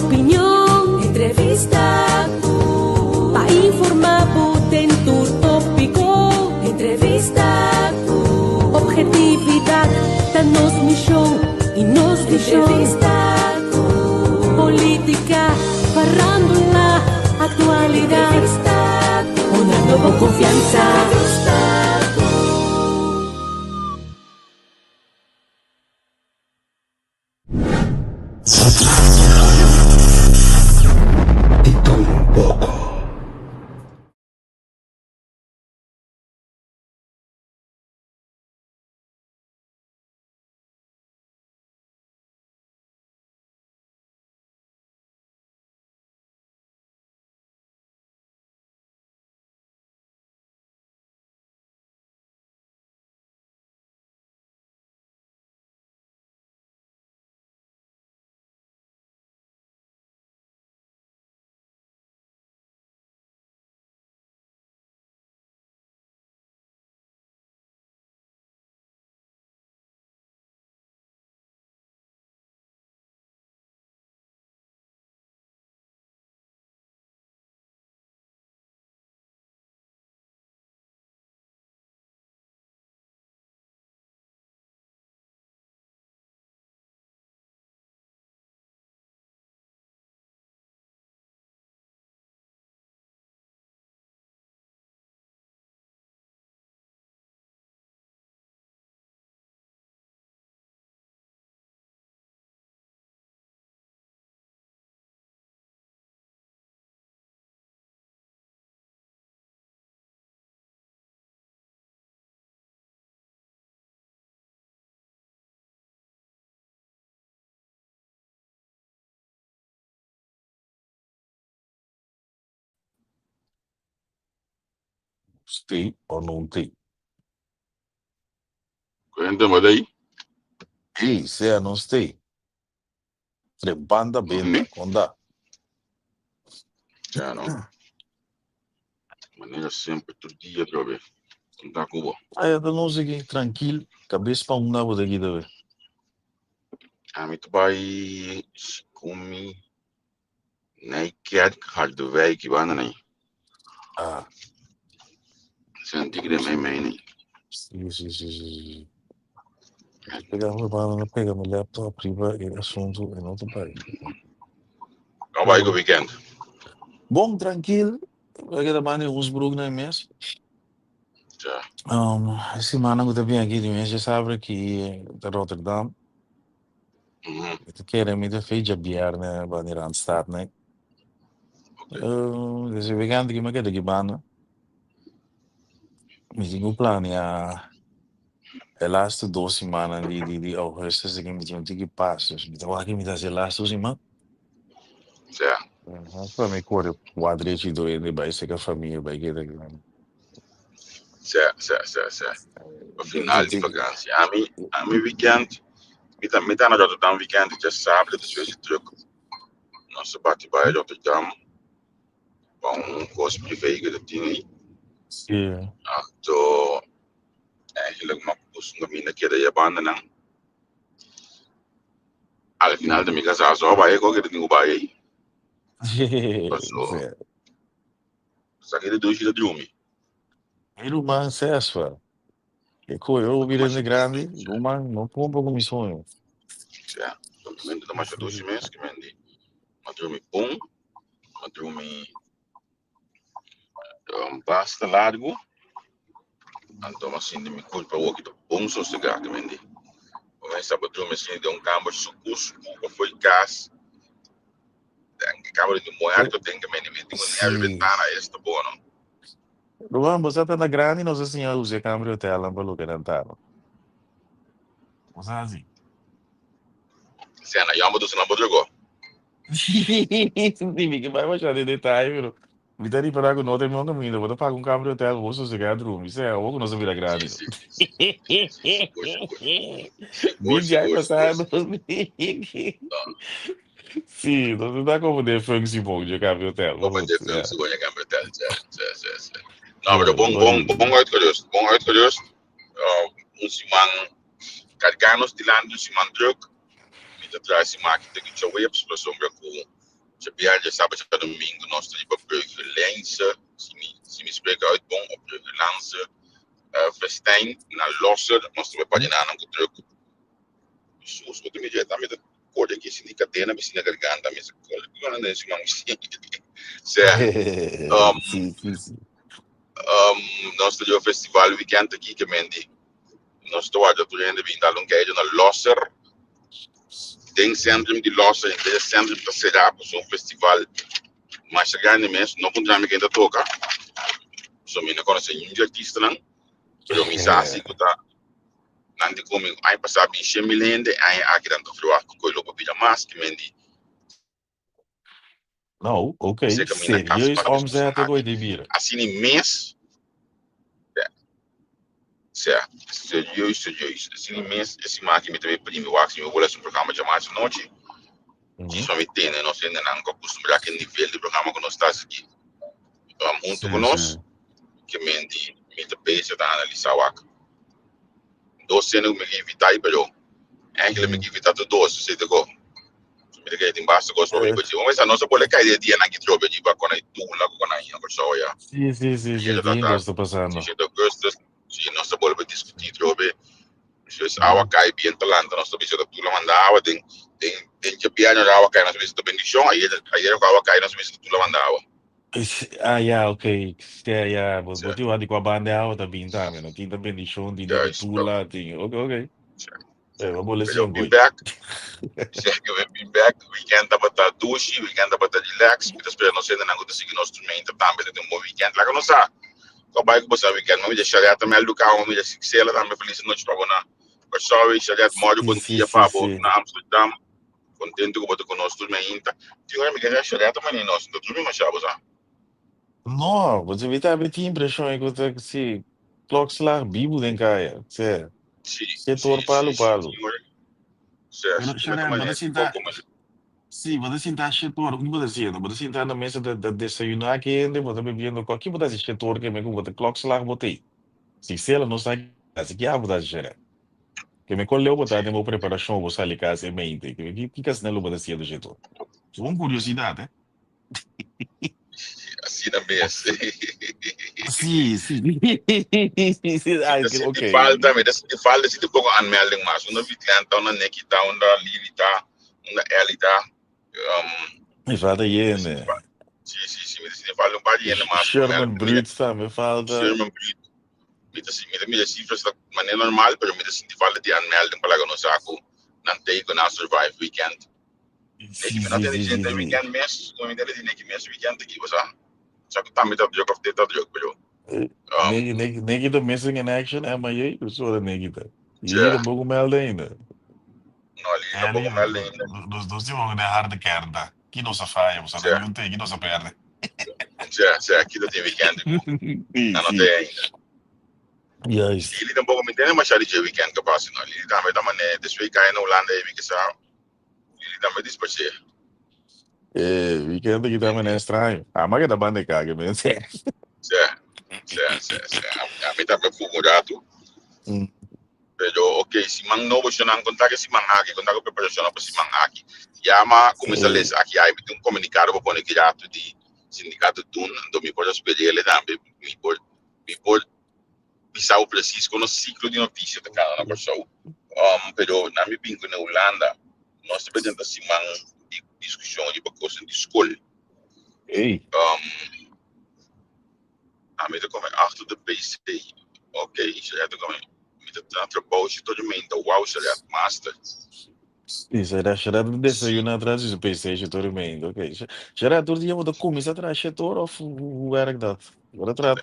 opinião, entrevista para informar por dentro tópico, entrevista objetividade da nossa missão e nos missão, entrevista política, farrándola, atualidade, uma nova confiança. Stay ou não tem? Cuéntame de ahí. E se não stay? Banda benda, onda. Ya no. Maneira sempre todo dia, brother. Não tá Cuba. Aí eu não sei tranquilo, cabeça para uma vez aqui também. A mim tu vai comer nem quer que do velho que vai nem. Ah, Senti que nem nem. sim. Pega meu laptop, priva e assunto em outro país. Como vai o weekend? Bom, tranquilo. Aqui também uns brugos na mês. Já. Semana que eu vim aqui de mês, já sabe que de Rotterdam. Eu quero me fez a biar, né, para ir Randstad, né. Esse weekend que me queda aqui bana. Me tinha um plano já. The last 2 semanas de augustus que me tinha que passar. Me estava aqui me dá as last 2 semanas. Já. Para me correr quadrete do ele vai ser com a família vai que daqui. Já. O final de vacância. A mim weekend. Me tá na Rotterdam weekend, já sábado, de suas truco. Nossa bate vai a Rotterdam. Com curso privado que eu tinha aí. Sim. Então, eigenlijk uma coisa que me queda já banda não. Al final de mi casa só vai com aquele que vai aí. Passou. Só que ele dois dias de dormir. Ele uma acesso. Que coisa, eu virei de grande, uma não compra com missão. Já. Também da mais 2 meses que me di. Mas dormi bom, mas dormi basta largo. Então assim de me culpa o que do bom sossegar que me di. Começa a dormir assim de câmara sucus, que foi gás. Câmara de moeda tem que me meter uma ventana esta boa. Luan, você tá na grande, não sei se eu usei câmera hotel lá para lugar antaro. Você assim. Se na yama do sinal jogou. Sim, que vai baixar de detalhe, viu? Me dá para que não tem meu caminho, vou pagar câmera hotel, vou sossegar dormir. Isso é algo que não se vira grande. Big aí passado. Sim, não dá como de funk se bom de câmera hotel. Vamos ver se ganha câmera hotel. Não, mas bom uitgerust. Simang carganos de land, Simang druk. Met de draai maak ik tegen jou hebt, plus om viaja sábado e domingo, nós temos para Bruggelense, se me explica uit bom, op Bruggelense, Vestijn, naar Losser, nós temos para paginar não druk. Isso os outros mídias também da cor aqui, se nem cadena, se nem garganta, mas não é isso, mas Sim. nós temos o festival weekend aqui que mendi, nós estamos a tudo ainda vindo a longa na Losser, tem centro de Losser, tem centro de Serapa, um festival mais grande mesmo, não encontramos quem ainda toca. So me não conheço nenhum artista não, mas me sabe que tá não de como aí passar bem chemilende, aí aqui dentro do ar com o lobo pila mais que mendi. Não, ok. Você que me na casa Serieus para om ze discussão te aqui. dooi de bieren. Assim nem mês, serieus, assim nem mês esse marque me também primo wax me vou um programa chamado noite. Isso me tem, né? Nós ainda não acostumamos aquele nível de programa que nós estamos aqui. Então, junto conosco, que mendi, me te pensa da analisar o ac. Dois cenas me evitar aí, pero eigenlijk me evitar tudo dois, você te go. Me que tem basta gosto para mim, mas a nossa bola cai de dia na que trobe de ba com a tu lá com a inha, pessoal já. Sim. Tem gosto passando. Se de gosto, se nossa bola para discutir trobe, se awa cai bem talento, nós também se tu lá mandava, tem que piano awa cai, nós também bendição, aí awa cai, nós também tu lá mandava. Ja, ok. Ja, wat je had, ik wou baan de oude binta, man. Dat tinta bendition, die de tula, ting. Ok. Wat boleh sih Be back. Be back. Weekend dapat douche, weekend dapat relax. Kita espera nós ainda não conseguir nosso instrumento também, tem um weekend lá que nós sabe. Kau baik pasal weekend, mami jadi syariat também luka, mami jadi siksa lah também feliz noite para bona. Sorry, syariat mau bom dia para bona Amsterdam. Contento com botar conosco instrumento. Tinha uma amiga syariat também nós, então tudo mais chave, sabe? Não, você vai ter a impressão que se klokslag Bíblia tem caia, se setor palo. Sim, você sinta setor, o que você sente? Você sinta na mesa de desayunar aqui, você bebendo qualquer você setor que me gusta, klokslag botei. Se ela não sabe, assim que você gerar. Que me colheu botar de uma preparação, você ali casa mente, que as nelo você sente do jeito. Uma curiosidade, né? Assim na mesa. Sim. Ok. Falta se pouco aanmelding mas onder weekend onder Nikita onder Lilita onder Elita Me falta né? Sim, me fala paar jene mas Sherman Brut me falta. Sherman Brut met cifras dat maneira normal pero me sinto falta de aanmelding para que nos saco não tem que na survive weekend. Sim. Weekend mês, como me dele de mês weekend aqui, você sabe que também tá jogo of data jogo pero Nikita missing in action, am I? Eu sou da Nikita. E ele não pouco melda ainda. Não, ali não pouco melda ainda. Nos dois temos uma harde kerda. Que não se faz, você não tem, que não se perde. Aqui não tem weekend. Não tem ainda. Juist. Ele também me entende, mas ali de weekend que passa, não. Ele também tá mané, desse week aí na Holanda, ele que sabe. Ele também despachei. Weekend que também é estranho. Mas que da banda caga, mesmo. A mim também foi mudado. Pero ok, se man novo se não contar que se man aqui, contar com preparação para se man aqui. Já mas começa a ler aqui aí tem um comunicado para pôr aqui direto de sindicato tun, então me pode esperar ele também, me pode pisar o preciso com o ciclo de notícias da cada pessoa. Pero na minha pingo na Holanda, nós temos se man discussão de coisa de escola. A mim como achter de PC. Ok, isso é como met het trouwbouwstormento, wauw, ze het master. Isso era cherar de desayuno atrás do PlayStation todo mundo, ok. Cherar todo dia vou começar atrás de setor of o werk dat. Agora atrás.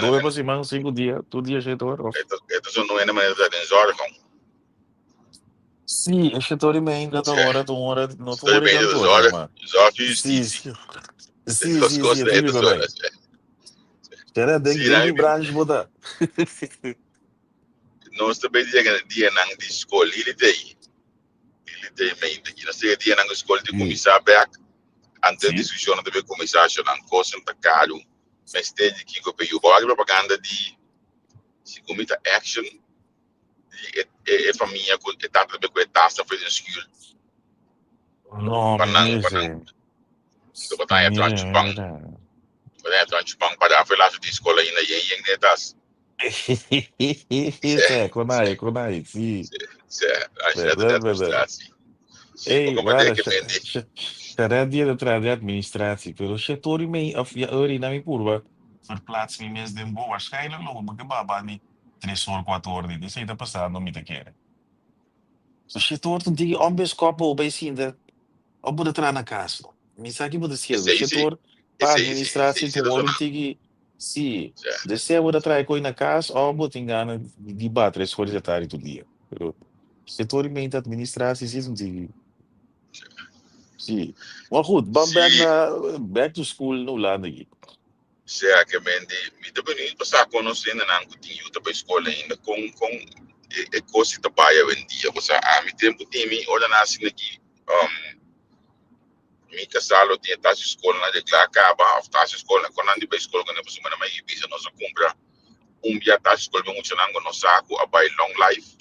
Doe para cima 5 dias, todo dia setor of. Het is een nieuwe manier dat in zorgen. Sim, é setor e meio da hora, não tô orando, Zorg Sim, tudo bem. Cherar de branche botar. Nós também dizemos que dia não de escola, ele tem mente. Nós temos dia não escola de começar back, antes da discussão também começar a chorar coisa tá caro, mas tem que que eu vou propaganda de se comita action e família com que tá também com taça fazendo escola. Não, Então, botar em Mira, transpang, mira. botar em transpang para a fila de escola ainda em netas. Konai, sim. Se a gente Verdade, deve verdade. mostrar assim. Sim, Ei, como é guarda, que vende. será dia de trás de administratie, pero setor me of je ori na mi curva. Verplaats me mes den bo, waarschijnlijk lopen we gebaba ni 3 horas, 4 horas, dit is niet passado, não me te quer. So setor tu digi ombes copo bij sinda, op de trana casa. Mi sa que bude siervo, setor pa administratie tu orum razonando. tigi, si, Certo. de se bude trai coi na casa, ou bude engana di ba 3 horas de tarde tu dia. Pero setor me administratie, sim, digi. Sim. Maar goed, dan Se back to school no lá aqui. se que vende, me dá bem passar conhecendo na angutinho para escola ainda com e coisa da baia vendia. Você a mi tempo time, olha na assim aqui, mi casalo tinha taxa escola na de lá acaba, a taxa escola quando ande para escola quando você manda mais visa nós compra dia taxa escola bem muito nango no saco a buy long life.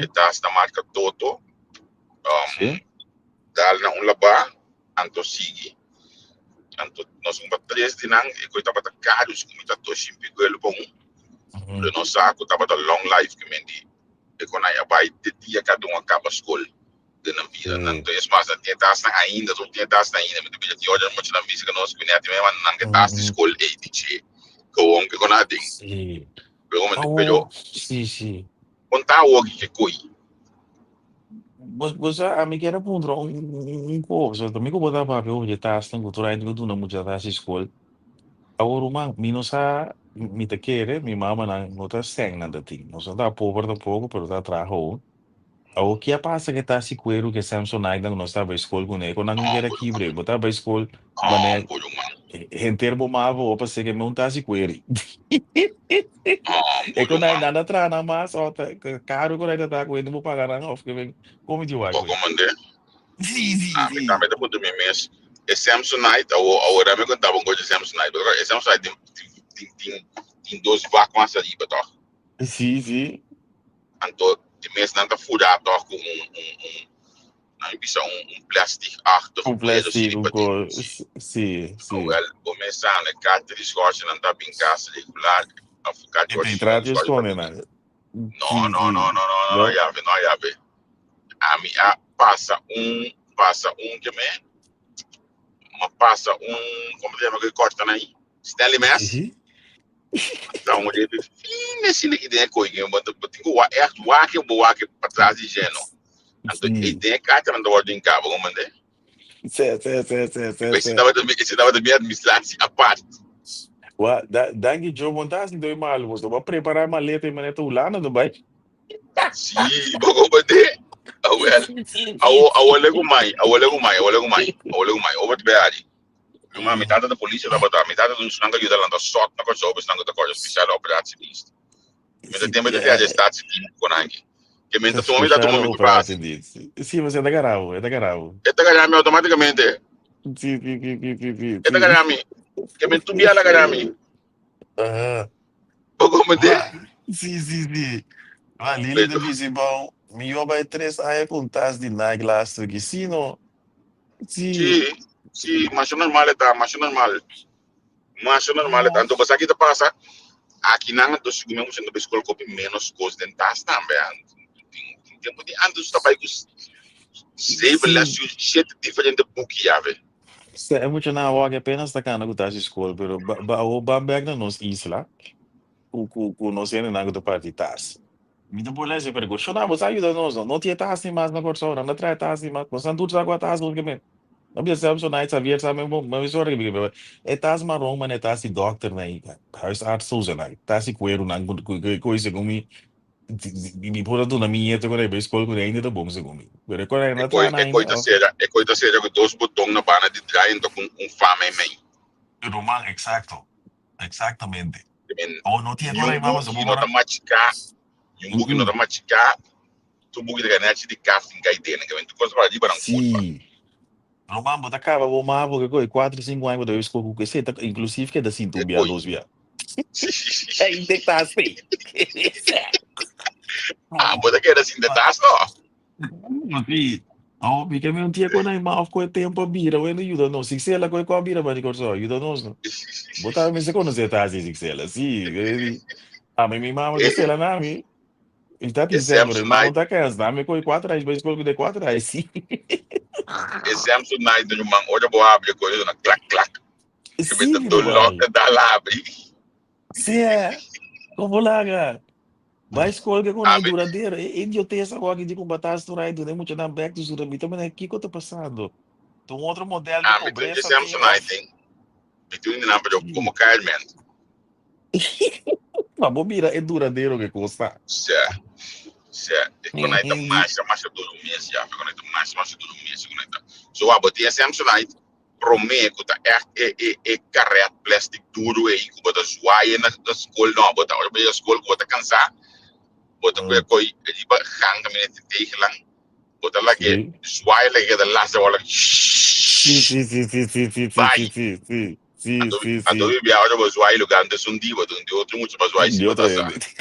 E taxa da marca Toto, Sim. dal na laba, anto sigi. Anto nós compra 3 e coisa para caros como está to chimpi pelo bom. No saco tava da long life que mendi. E quando aí vai de dia cada acaba a escola. De não vida, não tem mais não tem taxa ainda, não tem taxa ainda, mas depois de olhar muito na vista que nós conhecemos, mas não tem taxa de escola aí de che. Com que quando tem. Sim. Pelo menos Oh, sim. contar o que coi. Você a mim quer apontar pouco, só também que eu botar para ver onde está, tem cultura ainda que tu não muda da escola. Agora uma, mim não sa, me te quer, minha mama não está sem nada ting. Não só tá pobre da pouco, pero tá trajo. O que passa que tá se cuero que Samson ainda não estava escola com ele, quando não quer aqui, bre, botar para escola, mané, Por uma. renter bomava, ou para ser que não tá se cuero. É Por quando uma. ainda anda atrás na massa, ó, tá caro quando ainda tá com ele, não vou pagar não, fica bem, como de vai com Pouco ele. mandei. Me Sim. também tá muito bem mês. E Samsonite, agora me contava um coisa de Samsonite. E Samsonite tem 12 vacas ali, tá? Sim. Então, de mês não tá furado com não bisa plastic achter Com coelho plástico, silipa de com... Sim. well começar a carta de escorte não tá bem casa regular a ficar E de tem orçinha trato escorte esconde, né? não Sim. não Não? já ve a mim passa que me passa como se chama que corta aí Stanley Mass Sim. então o jeito fina se liga ideia coisa eu boto o que para trás de geno então ideia carta não dá ordem em cabo como mandei esse Sim. dava também administração a parte. Danke, Joe, montasse dois malucos. Vou preparar a maleta e maneta ulana do bairro. Sim, vou bater. Over te beari. Uma metade da polícia da batalha, metade dos não ajuda lá da sorte, na coisa obras, não da coisa especial operação disto. Mas tem que ter a gestão de time com aqui. Que mente tu me dá tu Speciale me faz. operatie dice. Sì, ma sei da Garau, è da Garau. E te ganhar automaticamente. E te ganhar Sì. que mente tu via la ganhar mi. Ah, Como de? ma, sì. Ma Lili de Visibão, mi vai três aí com tas de Nike lá, que sim, não. Sim. Sim, mas normal está, mas normal. Mas normal está. Então, você aqui te passa, aqui não tô seguindo muito no escola com menos coisas de tas também. Tem tempo de antes da pai que sempre lá Sim. se jeito diferente book já vê. É muito na hora apenas da cana que tá de escola, pero o bambag na nos isla, o nós ainda não do parte tas. Me dá bola esse pergunta, não, você ajuda nós, não tinha tas nem mais na corção, não traz tas nem mais, você não tudo agora tas, porque bem. Não precisa so night saber sabe mas sorry que é tas marrom, mas é tas de doctor né, huisarts zo né, tas de coelho não coisa como me pôr tudo na minha, eu quero ver escola com ainda tá bom segundo. Pero quando ainda tá na ainda, É coisa seja que dois botões na bana de trás, então com fama em meio. Roman, exatamente. Men Oh, não tinha coragem, Yumbu mas eu que vou não tá para. machucar, Yumbu que não tá machucar, tu bugue de ganhar de casting que aí tem, que vem tu coisa para ali para um curva. Sim. Roman, bota acaba, vou mais porque coi 4, 5 anos eu escolho que você inclusive que é da É cintura coi. dos via. É ainda tá assim. Ah, bota que era assim de taça, não? Sim. Oh, porque me un tia ko na ima of ko tempo bira, when you don't know. Siksela ko ko bira ba ni korso, you don't know. No? Bota me se kono se ta si siksela. Si, a mim minha mama que sei lá na mim. Ele tá Esse dizendo, Samson irmão, Knight, tá cansa, dá-me com 4 reais, mas escolho de 4 reais, sim. esse Samson Knight do man, olha boa abre coisa na clac clac. Que me Sim, do lock irmão. da lá abre. Sim, é. Como lá, cara. Vai escolher que quando é Ami, duradouro. Idioteza agora de combater as turas, né? Muito na back do Zurami. Também aqui que eu tô passando. Tem um outro modelo de between the pobreza, tem Samson off. Knight thing, between the number of Sim. como Carmen. Mas bobira é duradouro que custa. Se quando aí tá mais do mês já, quando aí tá mais do mês, quando aí tá. So a botia Samson Knight prometo tá é carret plástico duro aí, que bota zoaia na escola não, bota olha bem a escola, bota cansar, bota coi ele ba hanga me tegen lang, bota lá que Sim. zoaia lá que da last hora. Sim, sim, sim, sim, sim, sim, sim, Vai. sim, sim, sim, sim, sim, Ando sim. bia olha os zoaia lugar de sundi, bota de outro muito mais zoaia se De bota outra sa. vez.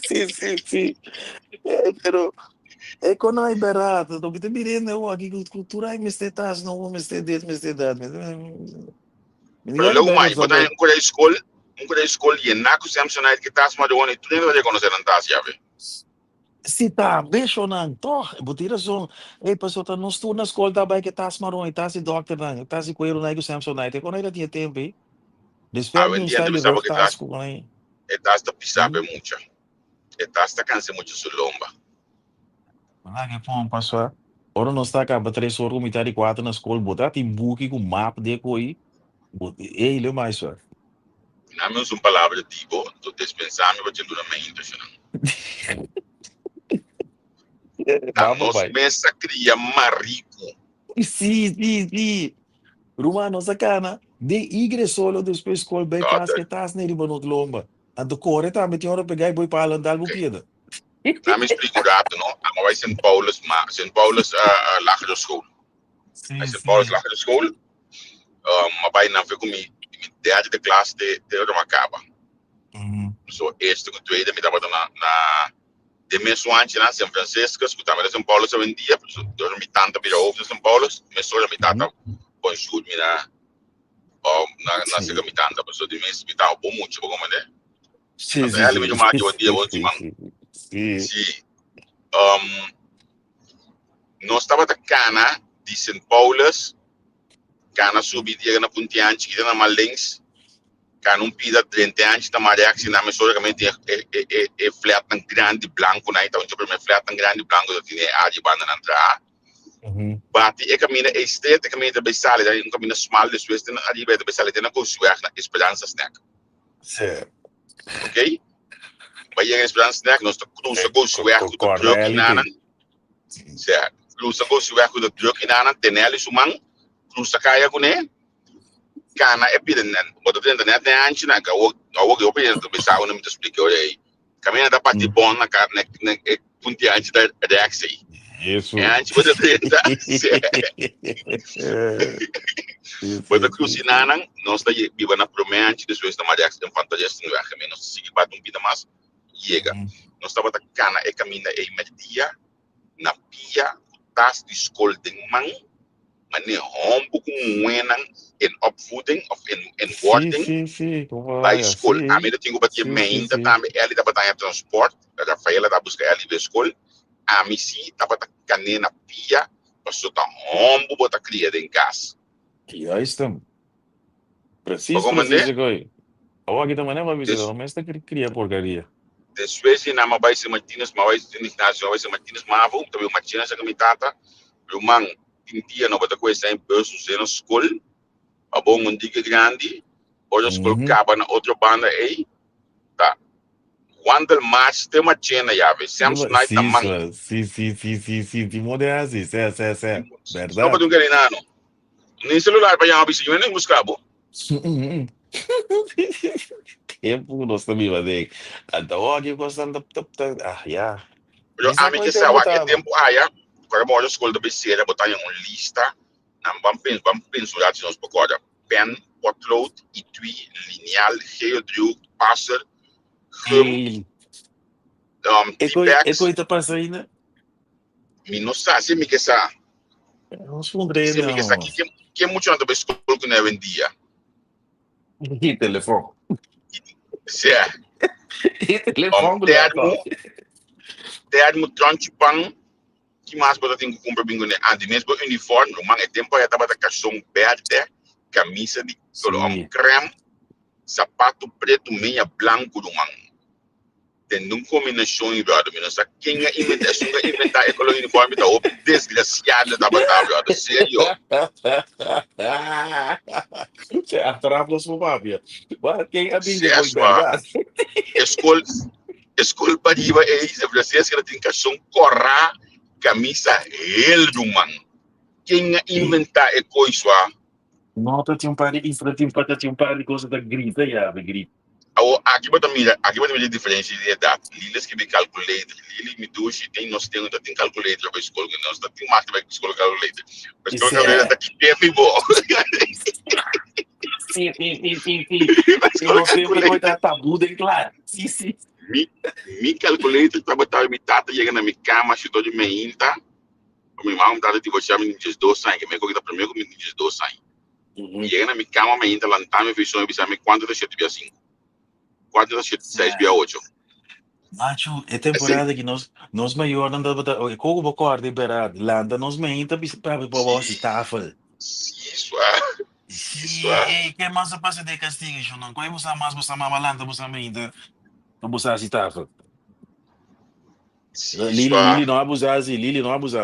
Sim, sim, sim. É, pero é quando é barato, não me mirando, eu aqui cultura, ai, me estetas, não, me estedet, me estedat. Me Pero diga que luego bem, mais, só bota do. um coisa escola e na com Samson Knight que tá mais de onde tu nem vai reconhecer não tá, sabe? Se tá bem chonando, toch, botira som, ei, pessoal, tá nos turnos na escola, tá bem que tá se marrom, tá se doctor, tá se coelho, né, que o Samson Knight, quando ainda tinha tempo, aí, A desperta um vendia style não de sabe rock, que tá, tá, com aí. tá esta pisabe muito. Tá esta cansa muito su lomba. Lá que fomos passar. Ora não está cá, para 3 horas, com metade de 4 na escola, botar tem book com mapa de coi. Ei, ele é mais só. Na minha uma palavra tipo, tu dispensar me batendo na mente, tá Vamos, nós pai. começa cria marico. Sim, sim, sim. Rumano, sacana. De igre solo depois escola bem Tá, cas que tas nele banot lomba. A do core tá meti hora pegar e boi para andar o ok. pieda. Na me explico rato, não? A vai São Paulo, São Paulo lagere school. Aí Sim, São Paulo sim. lagere school, mas vai na ver comigo, de classe de uma acaba. Uhum. So, este com tweede, me dava na de mesmo antes na São Francisco, escutava São Paulo se vendia, eu me tanta vira ovo São Paulo, me só me tanta Uhum. com sul me na Sim. sega me tanta, pessoa de mês me tava bom muito, como né? Sim, Até sim, ele me sim. chamava de um dia, Sim, outro sim, man, sim. Sim. se nós estava da cana de São Paulo, cana subir dia na Pontiante, que na Malens, cana pida 30 anos, tá mais reação na mesura que é flat tão grande branco, né? Então, tipo, flat tão grande branco, eu tinha a de banda na entrada. Uhum. Bati e caminha é estreita, caminha da Bessale, daí caminha small de Suécia, ali vai da Bessale, tem na Cosuer, na Esperança Snack, Certo. ok? Vai a Esperança Snack, nós cruza Cosuer com o truck e nana, Correlity. certo? Cruza Cosuer com o truck e nana, tem ali sumang, cruza caia com ele, cana é pedindo, bota dentro da net, né, antes, né, que eu pedi da Bessale, não me explica, olha aí, caminha da parte bom na carne, né, punti antes da reação, é Isso. antes, bota dentro, Sim, Bota sim, sim, sim. cruzinanang, nós da viva na promente, depois da Maria em fantasia no erro, nós sigue bate vida mais, chega. Uhum. Nós estava da cana e caminha e media na pia, tas de escola de man, mane hombo com wenang in opvoeding of in Sim, wording sim, sim. Como by vai? school. A mim Sim. eu tinha batia Sim, sim, main da sim. também ele da batalha transport, da Rafaela da busca ele da escola. A mim sim tava da canena pia, passou da hombo bota cria em casa. E aí estamos. Preciso, Como preciso, né? Chegou. Ou aqui também não vai visitar, mas está cria porcaria. Después na mabai se Martínez, mabai se Ignacio, mabai se Martínez mavo, tabi Martínez sa kamitata, lumang tintia no bata ko sa imperso sa no school, abong mundi que grande, hoje school Uhum. caba na outra banda aí, tá. Quando o match tem uma cena jave, Samson Night Sim, tamang, senhora. Sim, sim, sim, sim, sim. Timor é assim. É. só para Verdade. tu galinano, nem celular para jave se nem buscabo. Uhum. Tempo nós também vai ver. Então, aqui gostando ah, já. Pero Isso a é mim coisa que que eu sa wa que botava. tempo aya, para mo school da beseira botar em lista, na bam penso já se nós pacoda, pen, potlood, etui, lineal, geodruk, passer, gum, E T-Pex, coisa passa ainda. Mi não sabe, se me que sa, Não escondei, se me que sa não. que muito anda para escola que não vendia. E telefone? Se E telefone, laptop? te admo tranche pan, que mais para ter que comprar bingo né? Andi mesmo uniforme, man, é tempo já tava da caixão verde, camisa de Sim. creme, sapato preto, meia branco do man. Tem uma combinação errada, mas sabe quem é inventar aquele uniforme da op desgraçado da batalha, sério. Você atrapalha sua máfia. Quem é bem de É só verdade? escola escola para ir é isso, vocês que tem caixão corra, camisa ele do man. Quem é inventar é coisa. Não, tinha um par de coisas da grita, já, grita. Aqui vai ter diferença de idade. Lilas que me calculator, Lili me duche, nós temos calculator para escola, nós temos mais para escola calculator. Mas escola Isso calculator é. está aqui bem bom. Sim. Mas E escola nós temos que calculator, coitar tabu, bem claro. Sim. me calculator está batendo, me tata chega na minha cama, chutou de meia inta, o meu irmão está de você, me diz 2 anos, que me coisa primeiro, me diz 2 anos. Chega na minha cama, me inta, lantar, me fez me sabe quanto da chute via 5, quanto da chute 6 via 8. Macho, é Assim, temporada que nós maior não dá para como vou correr liberado, landa nós meinta para você tafel. isso, isso, Sim, que mais passa de castigo, eu não conheço você mama landa, você meinta, não você se tafel. isso, Lili não abusar,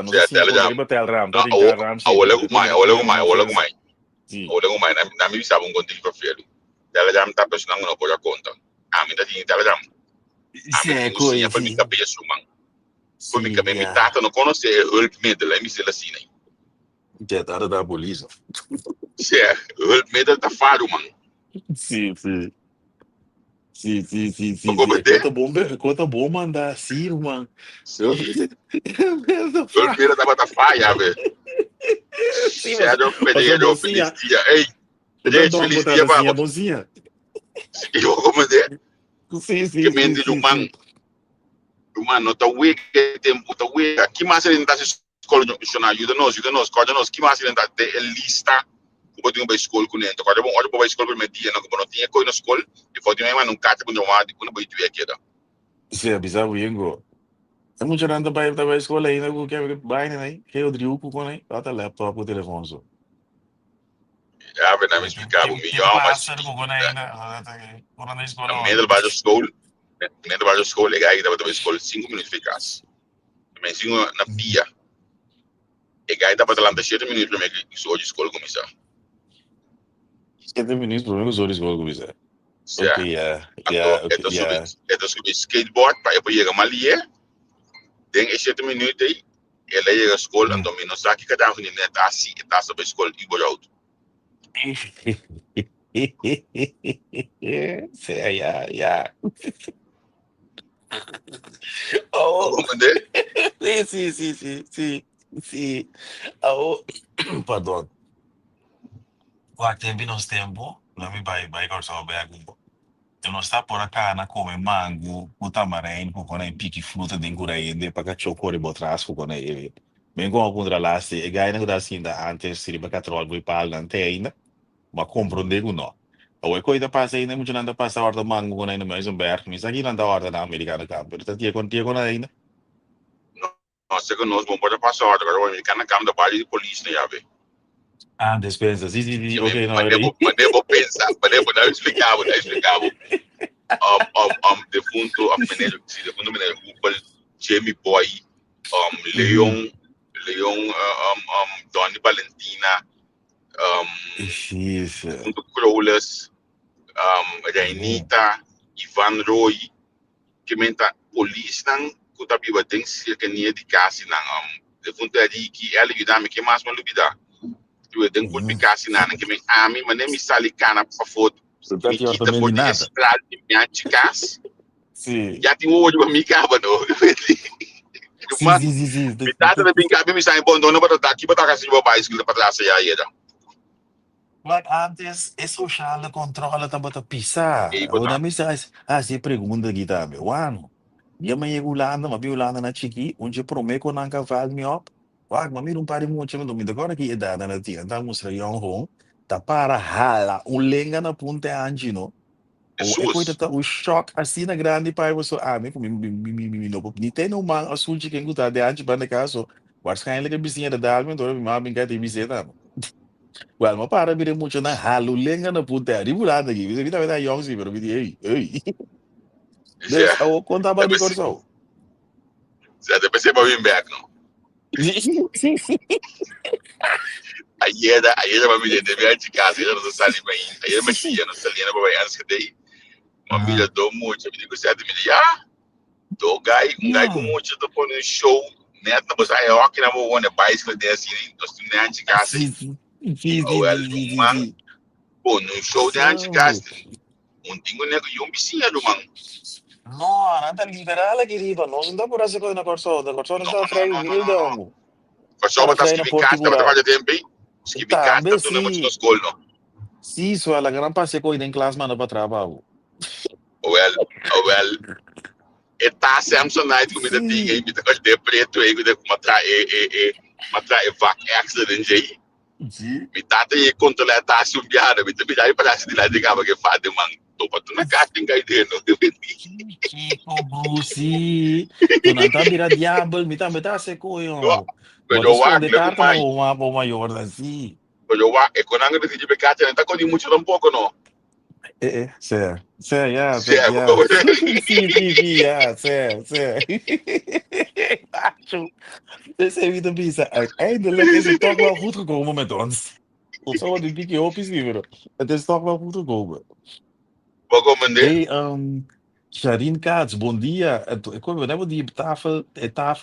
não sei se se encontra Telegram, riba tel ram, tá tem ram sim, depois de olha comer como uma ofensa. Sim. olha como na minha sabe contigo para filho. Telegram tá pressionando não pode conta. A mim tá tinha Telegram. A Isso mim é tinha sim para coisa. mim cabeça man. Por mim Sim, cabeça me tata não conhece help me de lá me se assim né. já tá da polícia. Se help me tá faro man. Sim. Como É é? quanto bom mandar assim, mano. Eu Sim. eu Help faço. me tá bata faia, velho. Sim, Sério, você Pedro, feliz mocinha. dia. Ei, Então gente, dá uma feliz botada dia, assim, a vamos. mocinha. Eu como é? Que me diz o man. Sim. Mano, tá weak tempo, tá weak. Que mais ele tá se escola de ajuda nós, que mais ele tá de lista, o botinho para escola com ele. Quando bom, olha para escola primeiro dia, não tinha coisa na escola, e foi de manhã não cata com o mate, quando boitu aqui da. Sim, é bizarro, Ingo. É muito grande para a escola ainda, que é bem, né? Que é o driuco com ele. Bota laptop, o telefone só. Já vem me explicar o Tem melhor, mas pássaro com ele ainda. Quando na escola, no meio olha. do bairro escola, no meio do bairro escola, legal, que dava para escola 5 minutos eficaz. Mas 5 na pia, e gai dava para lá 7 minutos para mim que sou de escola começar. 7 minutos, pelo menos, horas, igual como isso. Ok, Certo. Então, yeah. é subir skateboard para eu chegar mais ali. Tem 7 minutos aí, ele ia à escola, então não sabe que cada um está assim, está sobre a escola e por outro. Yeah. Oh, Como é? sim. Oh, perdão. Quando tempo nós tempo, não me vai cortar o bego. Eu não está por acá na come mango, o tamarindo, com a pique fruta de inguraí, para que chocore botrás com ele. Bem com algum dralaste, e ganha na assim da antes se riba catrol vai para lá ainda, mas compreender o não. O coisa passa ainda muito nada passa a hora mango com ainda mais um berro, mas aqui não dá hora na americana campo, então tinha com ainda. Nós sei que nós vamos poder passar a hora, agora o americano na cama da base de polícia, né, já vê. Ah, despensa, sim, ok, não, era aí. Mas devo pensar, mas devo não explicava. Defunto, defunto, Jamie Boy, Leon, Donny Valentina, Isso. defunto Crowlers, Rainita, Ivan Roy, que menta polícia não kuta biba tem cerca de casa não de fundo ali que ela ajuda me que mais me lubida tu tem que casa não que me ami mas nem me sali cana para foto Você que tá me pior quita também for de de nada. estrada de minha casa Sim. já tem hoje para me cava não mas me tata de brincar me sai abandono para estar aqui para estar assim para baixo que para trás aí era Like antes, é social controla também a pisar. e O botar nome sai, se pergunta aqui também, ano. E a mãe Holanda, mas Holanda na chiqui, onde prometo não cavalo me op. Wag, mas mira pare muito, mas domingo agora que idade na tia, tá mostra young home, tá para hala, lenga na punta angino. O é coisa Jesus. tá o choque assim na grande pai você me não ni tem no man assunto que gusta de antes para caso. Waarschijnlijk een vizinha da Dalma, então mas me encanta visita. Well, mas para mira muito na hala, lenga na punta, ribulada aqui. Você vira vai young sim, pero me ei, ei. Já, Des, o conta ba de depois, corso. já depois você vai vir back, não? Aí a família deve ir de casa, ele não sabe bem. Aí ele mexia, não sabia, não vai antes que daí. Uma família do muito, me digo, certo, me diga, do guy com Yeah. muito, tô pondo show, né? Não você é rock, não vou na bicycle desse, nós temos antes de casa. Sim, sim, sim, Ou sim, ela, sim, sim, sim, man, sim. pô, num show de antes de casa, So, tinha um nego, e vizinho do man. no, nada liberal aqui, riba. Nós não dá por essa coisa na corso. Na corso não Não, está não, freio, não, não, Hilda, não, não. amo. Só Para botar freio que na me casa, tava Portugal. trabalhando tempo, que me casa, Também tu não vou te sim. escola, não. Sim, isso ela gran passe coisa em classe, manda para trabalho. Well, e tá Samsonite comida tinha Sim. aí, me tá de preto aí, com matra vac accident aí. Sim. Me tá aí controlar tá subiada, me tá aí para de lá de cá que faz de man. Tô para tu na casa tem aí dentro, Chico, Bruce. Tu não tá vira diabo, me tá seco, yo. Mas Bota eu escola acho de que carta na mais. uma maior assim. Mas eu acho, é quando a gente de pecado, não tá com muito um pouco não. Yeah, Se é, yeah. Sim, yeah, Acho. Esse é vida bisa. Eindelijk is het toch wel goed gekomen met ons. Tot zo die dikke hoopjes niet. Het is toch wel goed gekomen. vou comandar. Hey, Sharin Katz, bom dia. Quando eu die tafel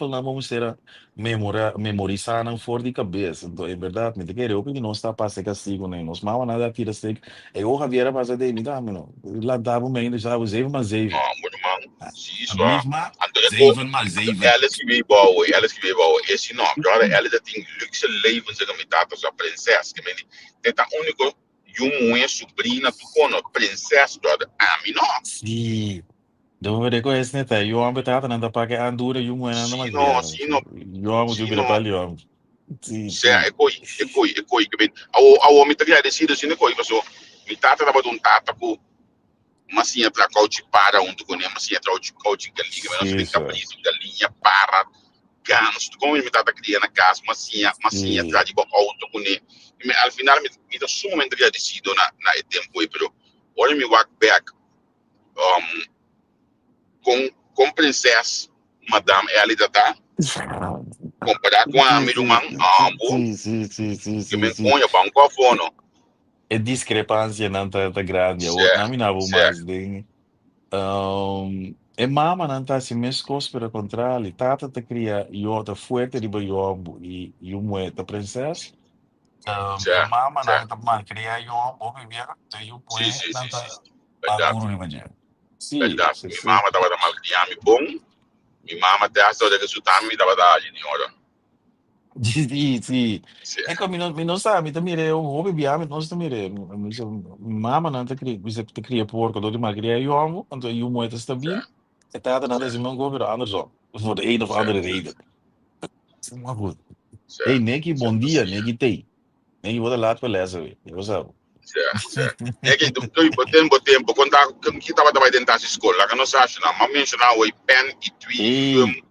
na vamos ter memorizar não for de cabeça. Então, é verdade, me querer eu que não está para ser castigo nem nos mal nada tira ser. Eu havia para de me dar, mano. Lá dava me ainda já os 7x7. Não, muito mal. Se A só. mesma Então, 7x7. elas que me boa, elas que me boa. Esse não, agora elas já têm luxo leven, se me tata sua princesa, que me tenta único e uma sobrinha tu cono, princesa, brother. A mim não. Sim. Devo reconhecer, né? Tá? Eu amo batata, não dá para que andura e um ano mais criado. Se não, Eu amo de se virar não, para eu amo. Sim, se é sim. coi, que bem. Ao homem tá agradecido, assim, né, coi, mas me tata tava de um tata com uma sinha para coach para um tu conhece, uma sinha para coach galinha, mas não se Sim, tem sir. capricho, galinha para ganhos, tu como me tata criando na casa, uma sinha Sim. para de auto conhece. Al final me tá sumamente agradecido na tempo aí, pero olha me walk back com princesa, madame, ela já tá comparar com a Sim, amigo sim. man, Sim, sim, sim, sim, que sim, me sim. conha banco a fono. É discrepância não tá grande. Eu Certo, não me nabo certo, mais bem. É mama não tá assim, minhas coisas pelo contrário. Tata te cria eu tá fuerte de boiombo e o moeda princesa. É certo, mama não certo. tá mal cria eu o bebê, e o Sim, poe sim, não sim, sim. tá Verdade, maduro de manhã. Sim, verdade. sim, Minha sim. mama estava da malcriame bom, minha mama até essa hora que sutami estava da agem, ora. Sì, sì. Certo, Ecco, mi non sa, mi da mire, o bebiamo, non sta mire, mama não te cria, você te cria porco, door maar cria je amo, want je moet het stabiel. certo, Het taten dat is certo, iemand weer andersom, voor de een of andere certo, reden. Maar goed. Hey, certo, Neki, bom certo, dia, sim, Neki T. Neki, wat laat we lezen weer. Je was zo. certo, certo. É que do tempo, quando que estava dentro da escola, que não se acha, não, mas mencionar o pen e Hey, tui,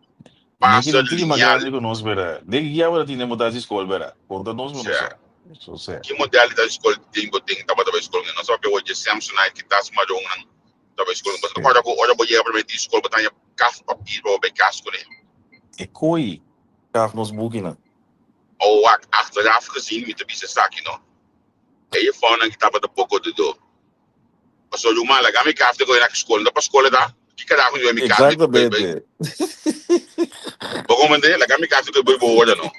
Neki, passa não tinha uma lineal, grande com nós, vera. Neki, já era tinha mudado de escola, vera. Conta nós, mas não certo. só. Só sei. Que modelo da escola tem, estava da escola, não só que hoje Samsonite que está se marrão, da escola, mas olha, vou ir para a escola, botar café, papel, ou bem casco, né? E koi, gaf nos boekina. Ou achteraf gezien met de bizesaki, no? E je vond que estava de pouco de do. Mas olha, uma lá, me café com a escola, da escola da, que cada um eu me café, bem, Exactamente. vou mandar, lá, me café que bem boa, não?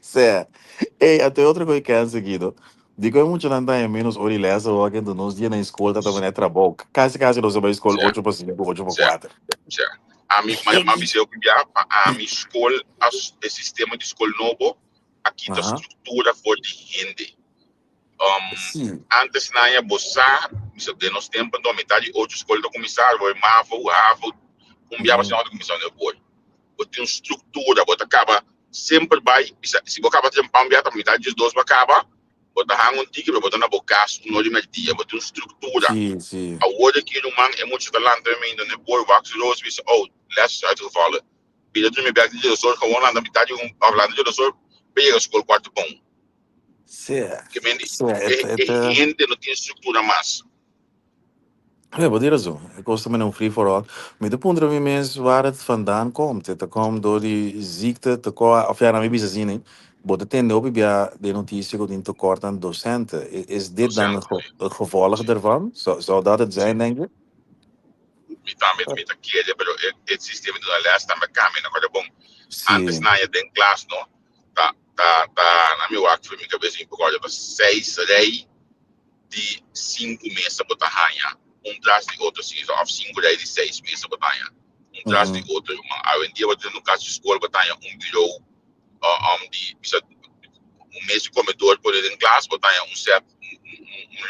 Sim. Ei, até outra coisa que é seguido. Digo, é muito não tem menos hora lesa ou alguém do nos dia na escola tá também é trabalho. Caso nós vamos escola Certo, 8 para 5, 8 para certo, 4. certo. A minha visão que a minha escola, o sistema de escola novo, aqui da Aham. estrutura for de rende. Sim. Antes na ia boçar, isso de nós tempo então metade outro escola do comissário, vai mavo, biava assim outra comissão de boa. Tem uma estrutura, bota acaba sempre vai, se você acaba tempo para metade dos dois acaba, bota hang tique, bota na boca, não de metia, bota uma estrutura. Sim. A woorden die de man en moet je de land ermee in de boer wax roos wie oh les is uitgevallen. Bij dat je bij de zorg gewoon aan de metade de afladen de zorg ben je school kwart bom. Certo. Que mendi Certo. gente não tem estrutura mais. Wat is zo? Ik was er met een free for all. Met de punten wie mensen waar het vandaan komt. Het komt door die ziekte, tekort, of ja, dan heb je ze zien. Hè. Maar dat in de de notitie gaat in tekort aan docenten. Is dit dan het gevolg ervan? Zou dat het zijn, denk je? Met aquele, pero het sistema de la lesta me cambia, no bom. Antes Sim. na je den klas no, na mi werk voor mi cabeça em Portugal, dat 6 rei de 5 meses botar ranha. Traz de outro, of 5 rei de 6 meses botar ranha. Traz de outro, a em dia você no caso de escola botar ranha bureau, de mês de comedor por dentro classe, botar ranha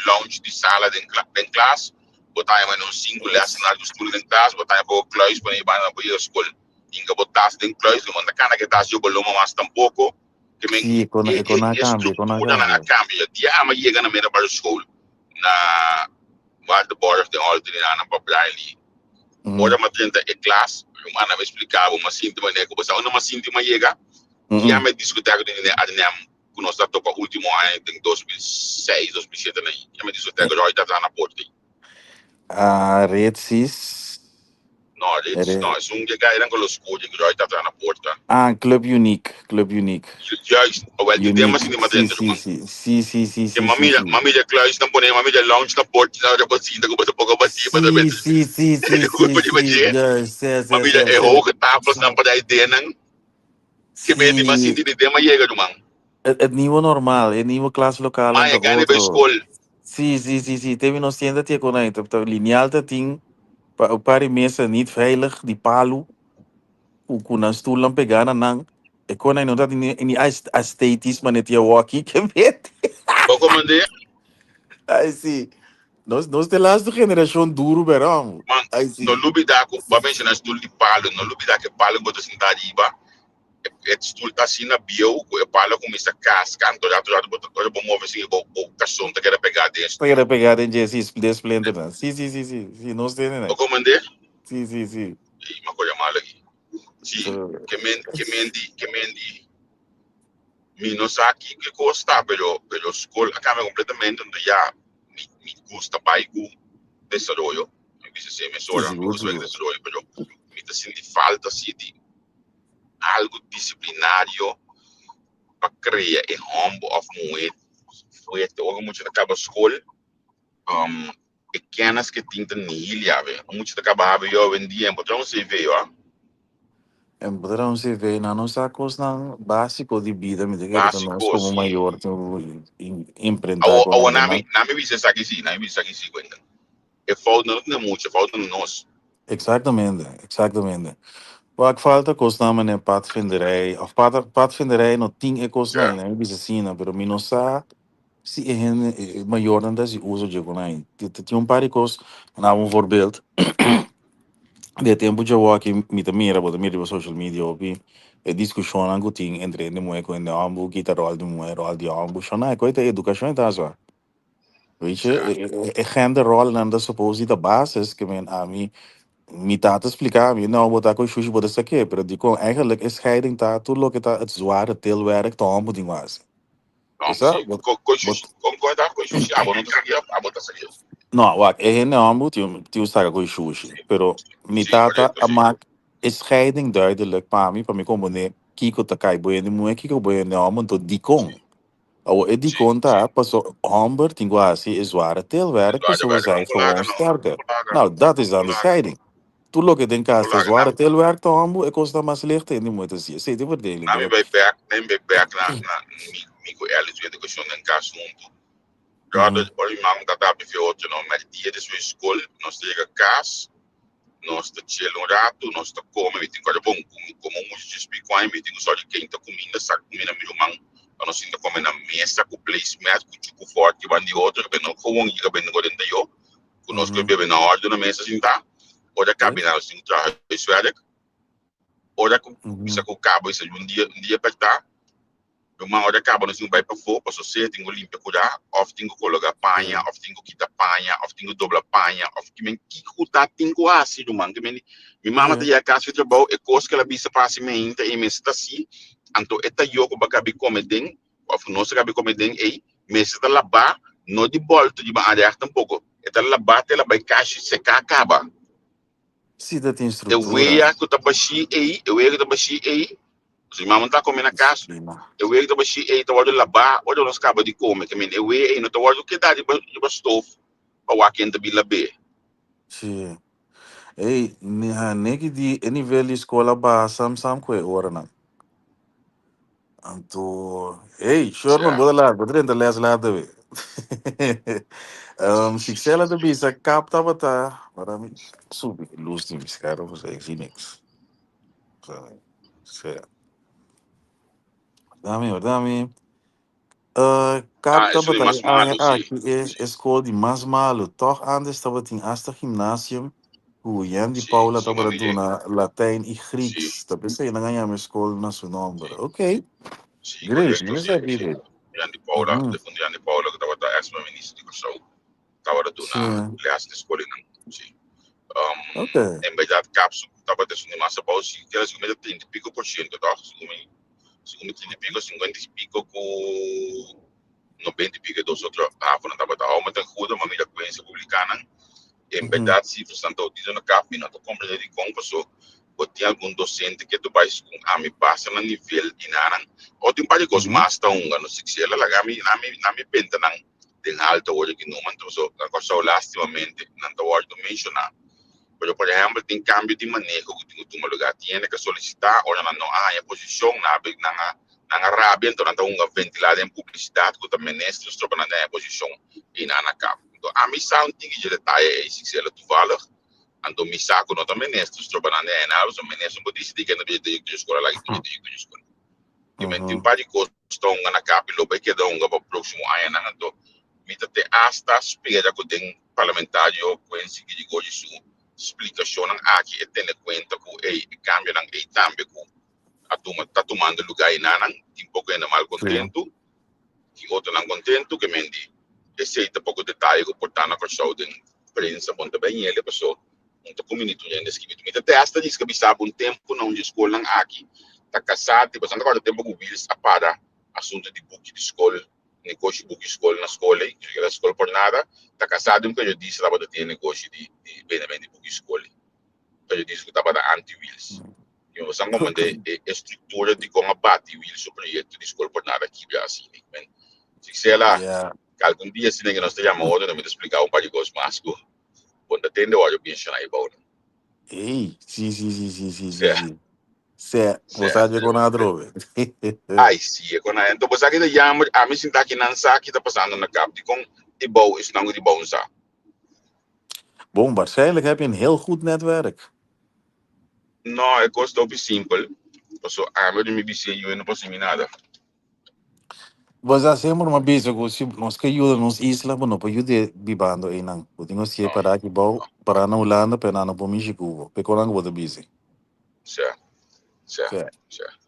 lounge de sala dentro classe, botar ranha 5 lessons de escola dentro classe, botar ranha por kluis, para ir para a escola. Inga botar dentro kluis, não manda cana que tá se eu boloma mas tampouco. Sim, Estrutura na cambio. Ja, maar je gaat naar middelbare school. Na waar de board of the order na Pabraili. Ora ma 30 e classe, uma na explicava uma síntoma né, que você uma síntoma chega. Já me discutir com ele adnem, que nós dato para último ano em 2006, 2007 né. Já me discutir com ele tá na porta. Redes. No, é um que era com os códigos que ele tá na porta. Club Unique. Juist, wel die temas in die madrinha do Sim. Mami de kluis dan pone mami de lounge na porta na de bacia que você pouco bacia para ver. Sim. Mami de hoge tafels na para ideia não. Que me de mas de tema chega do man. Het nieuwe normaal, het nieuwe klaslokaal. Maar je kan niet bij school. Sim. Teve nog steeds dat je kon uit. Op de lineaal dat ding, een paar mensen niet veilig, die palu, hoe kon een stoel aan pegar nang. Ik kon niet dat in die esthetisch, maar net je walkie, que weet. Wat komen die? Ai sim. Nós de laatste geração duro, verão. Man, no lubi da ko, ba mensen na stoel die palo, no lubi da que palo botas in tariba. Het stoel tá assim na bio, o palo começa a cascar, já botar bom mover assim, o cação tá querendo pegar dentro. Tá querendo pegar dentro de esplendor, né? Sim, nós temos, né? Wat komen die? Sim. E uma coisa mal aqui. Sim, que mendi. Mi no sa aqui que custa, pero escola cambia completamente, onde já me custa para o desarrollo. Eu disse assim, me sobra o desarrollo, pero me tá sentindo falta assim de algo disciplinário para criar rombo of moed. Foi até hoje muito acaba a escola. Pequenas que tinta nihilha, muito acaba eu em dia, então se vê, ó. En poderão se ver na nossa coisa básico de vida, me diga que nós como maior empreendedor. Na me visa aqui sim, na me visa aqui sim, quando. É falta não muito, falta nós. Exatamente. Wat falta coisa na padvinderij, of padvinderij no ting coisa na, né? Bisa sim, pero me não sa se é maior dan dat uso de konai. Tinha par de coisas, na voorbeeld. De tempo de eu aqui me mira, bota mira social media opi, discussão angu ting entre de moe com de ambu, kita rol de moe, rol de ambu, shona coita educação tá só. Weet je, gender rol dan de supposita basis que men a mi tata explicar, nou wat ik ook wat is dat pero die kon eigenlijk is scheiding daar toen lo kita het zware teelwerk te ambu ding was. Concordar com isso, a não tá seguindo. No, wacht, ambu, die staat ook sushi, pero mi tata maak is scheiding duidelijk, para mim como kiko takai boy ni moe kiko boy ni ambu to die kon. Die kon tá, passou amber, tingo assim, is zware teelwerk, zoals zij gewoon sterker. Nou, dat is dan de scheiding. Toen lo que tem casa zware teelwerk te ambu, kosta mais licht en die moet zien. Zie die verdeling. Na bij back na Mico Ellis weer de question en caso Rada, por imam dat daar veel outro não, mas dia de sua escola, nós chega casa, nós te chelo rato, nós te come, me tem coisa bom, como muito de explicar, me tem só de quem tá comendo, sabe comendo meu irmão, nós ainda come na mesa com placemat, com forte que van de outro, que não com que ben go dentro eu, conosco que bebe na ordem na mesa assim tá. Ora cabina assim trabalho isso é, ora com isso com cabo isso dia para tá. Uma hora acaba no vai para fora, para você tem que limpar cuidar, of tem que colocar panha, of tem que quitar panha, of tem que dobrar panha, of que men que cuidar tem que assim do man, que men minha mama tem a casa de trabalho e coisa que ela bisa para se men e men está assim, anto eta yo ko bakabi comedem, of não se cabe comedem ei, mas está lá ba, no de volta de ba área tampouco, eta lá ba ela vai caixa secar acaba. Sim, tem Eu estrutura. ia que tá baixi ei, eu ia que tá baixi ei. Se mamãe tá comendo na casa, eu ia que tava cheio, aí tava de lavar, olha nós acaba de comer, que eu ia aí não tava de que dá de estofo, para o aqui ainda be lavar. Sim. Ei, neki di nível de escola ba sam ko ora na. Anto, ei, Sherman, bota dentro les lá de. Se ela de bisa capta bata, para mim subi luz de mis caro você Phoenix. Sei. Dami. Capta Isso é bata mais malo, sim. aqui é escola de mais malo. Toch antes estava tem hasta gimnasium. O Jan di Paula Sim, estava na Latijn e sim, Grieks. Também sei, não ganhamos escola na sua nome. Ok, sim, great, correto, não sim, sabia. sim. Jan de Paula, defundo Jan de Paula, que tava da ex-ministro de Coção, tava da na Sim, leas de escola, não, sim. ok. Em verdade, capsu, tava da sua massa pausa, que era 30% tá? Segundo 30 pico, 50 pico com 90 pico dos outros, não tava da alma, tem ruda, uma mídia coença publicana, em verdade, se você não está no CAP, não está compreendendo como pessoa, ou tem algum docente que tu vai com a me passa no nível de nada, ou tem para os master não sei se ela lá na me penta não tem alta hoje que não manto so a coisa lastimamente não está hoje de mencionar, por exemplo tem cambio de manejo que tu lugar tem que solicitar ou não há a posição na rabia então não está ventilada em publicidade que também neste estou na posição e na CAP. A missão tem que ser detalhe se ela tu valor ando missa com nota menestos trabalhando na aula também nessa pode decidir que não vai ter que escola lá que tem que escola que mentem para de costão na capa lo vai que dá para o próximo ano não então mita te hasta espera que tem parlamentário com esse que digo isso explicação aqui e tendo conta com o cambio não e também com a turma tá tomando lugar aí não tem pouco ainda mal contento que outro não contento que mendi esse pouco detalhe que portar na questão de prensa ponto bem ele passou muito comunidade ainda escreve muito até hasta diz que bisa um tempo não de escola aqui tá casado tipo agora tempo que vires a para assunto de book de escola negócio book escola na escola e que a escola por nada tá casado um período disse lá para ter negócio de bem de book escola período disse que tava da anti wheels e você não manda estrutura de como abate wheels o projeto de escola por nada aqui já assim né se sei lá Yeah. algum dia se ninguém nós te chama outro não me explicar par de coisas mais quando atende olha bem chama aí bom Ei, sim. certo Certo, você certo sabe com a droga. ai sim quando então você aqui já a mim sinta aqui não sabe que tá passando na cap de com de bom isso não de bom sa Bom, waarschijnlijk heb je een heel goed netwerk. não é custo op simples so a mim me bise eu não posso nada Was dat helemaal maar bezig was, nós que ajuda nos isla, mas não pode ajudar bibando aí não. O tinha se não para aqui bom, para na Holanda, para na Pomichi Cuba. Pecorang vou busy. certo certo Certo. certo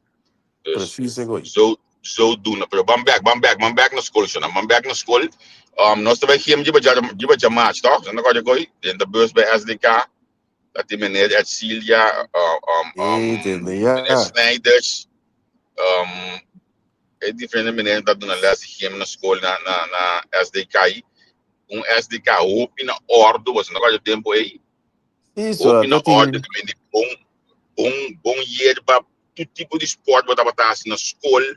dus Preciso agora. zo doen pero bam back na school so na bam back na school nós também aqui de bajar match toch dan ga je gooi in de bus bij SDK dat die meneer Edcilia Entende, meneer ja. Snijders é diferente meneer dat doen na les hier na school na SDK SDK open na orde was na ga je tempo aí Isso, open na dat orde die... que men bom year para todo tipo de esporte que estava assim na escola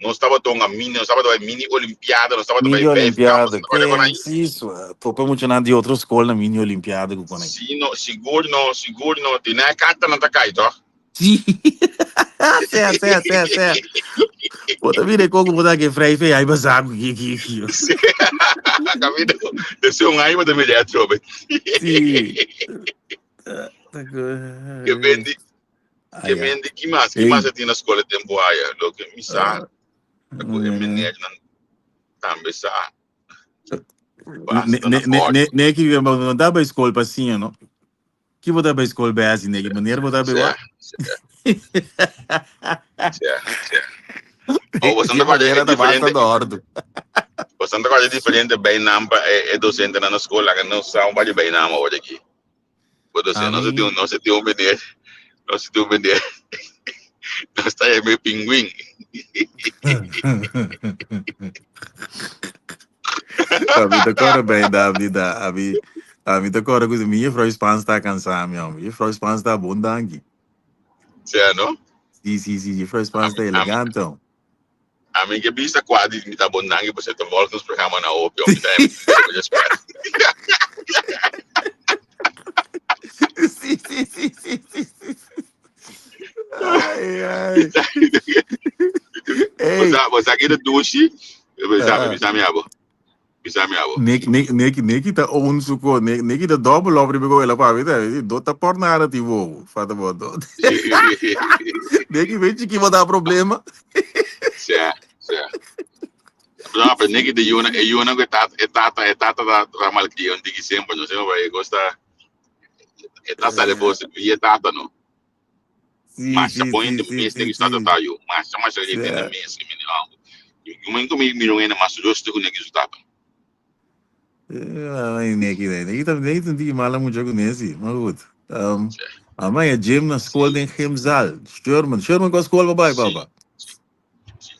nós estava tão a mini nós estava também mini olimpiada nós estava Mini também vijf kamers Olimpiada, olha quando que isso, topa muito na de outra escola na mini Olimpiada que conecta. sim no seguro não tem nem carta não tá cai toch Sim. Certo. Pode vir com o que frei fei aí basago aqui. caminho desse aí mas também é trobe Sim. que vende que mais tem na escola tempo aí lo que me sa com o menino também sa Basta na código. Neki não dá para escola para assim, não? Que vou dar para escola bem assim, neki maneira vou dar bem lá. Oh, você não Maneira é da basta diferente. do ordo. Você não é diferente bem namba é docente na escola, que não sabe bem namba hoje aqui. Você não se tem um vender, não se tem um vender. Nós está aí meio pinguim. A vida corre bem da vida, a vida corre com minha frau Espanha está cansada, minha frau Espanha está bom dangue. Certo? Sim, frau Espanha está elegante, então. A mim que vista quadro me tá bom dangue, você tá voltando nos programas na OP, me tá aí, Sim. Ai. Você aqui da duche, bisa me abo. Neki tá onde ko, neki tá double over bego ela para vida, do tá por nada tipo, fata bodo. Neki vem que vai dar problema. Certo. Não, mas nem que de Iona que tata da malquia, onde que sempre, não sei, vai gostar. Tata depois, e tata não. Mas se põe no mês tem que estar tá eu, mas ele tem no mês que me não. Eu me comi ainda mais justo que o negócio tata. Neki também tem mala muito jogo nesse, mas amanhã gym na escola tem Hemzal. Sherman com a escola baba.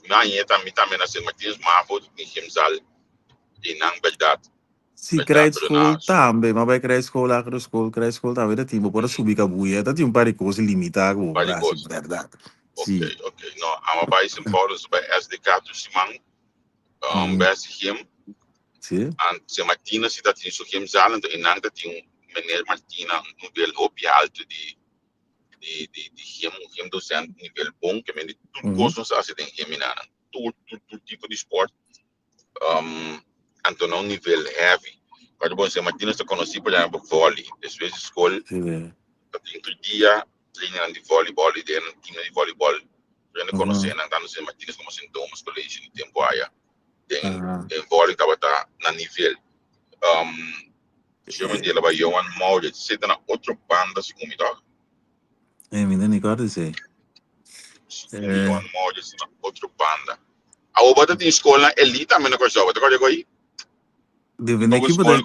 Não, e também na São Martins, mas vou em Hemzal e não verdade. Sim, cria escola também, mas vai criar escola, cria escola também, da time para subir a buia, da time para coisa limitada, verdade. Ok. Não, a mais em Paulo sobre SDK do Simão, base him. Sim. En São Martins se dat in so Hemzal en in nang dat yung meneer Martina nível hopi alto de him docente nível bom que men tudo coisas assim tem geminana tudo tipo de esporte então não nível heavy quando bom São Martins está conhecido por exemplo vôlei às vezes escola tem todo dia treinando de voleibol e tem time de voleibol já não conhecendo então São Martins como sintomas colégio no tempo aí tem vôlei estava na nível chama de lá Johan Maurits você tá na outra banda se como tá me nem recordo sei Johan Maurits na outra banda a outra tem escola elite também na coisa outra coisa aí deve na equipe da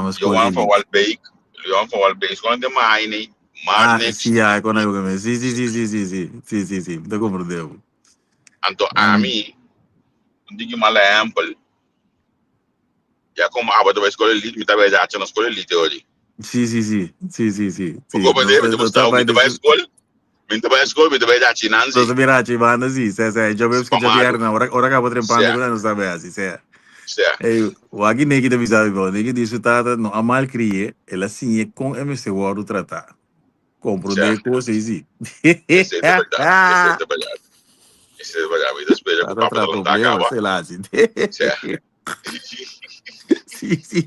mas Johan van Walbeek escola de Maine mas sim quando eu sim da compreendeu então a mim digo mal exemplo já como a outra escola elite me tava já na escola elite hoje sim porque vai escola me tava já chinanzi então também já banda sim já vemos que já vieram na hora acaba trempando quando não sabe assim certo o aqui nem que deve saber bom nem que disso tá não a mal crie ela sim é com MC Word tratar compreender coisas sim isso é verdade e depois o papo não tá acaba sei lá assim sim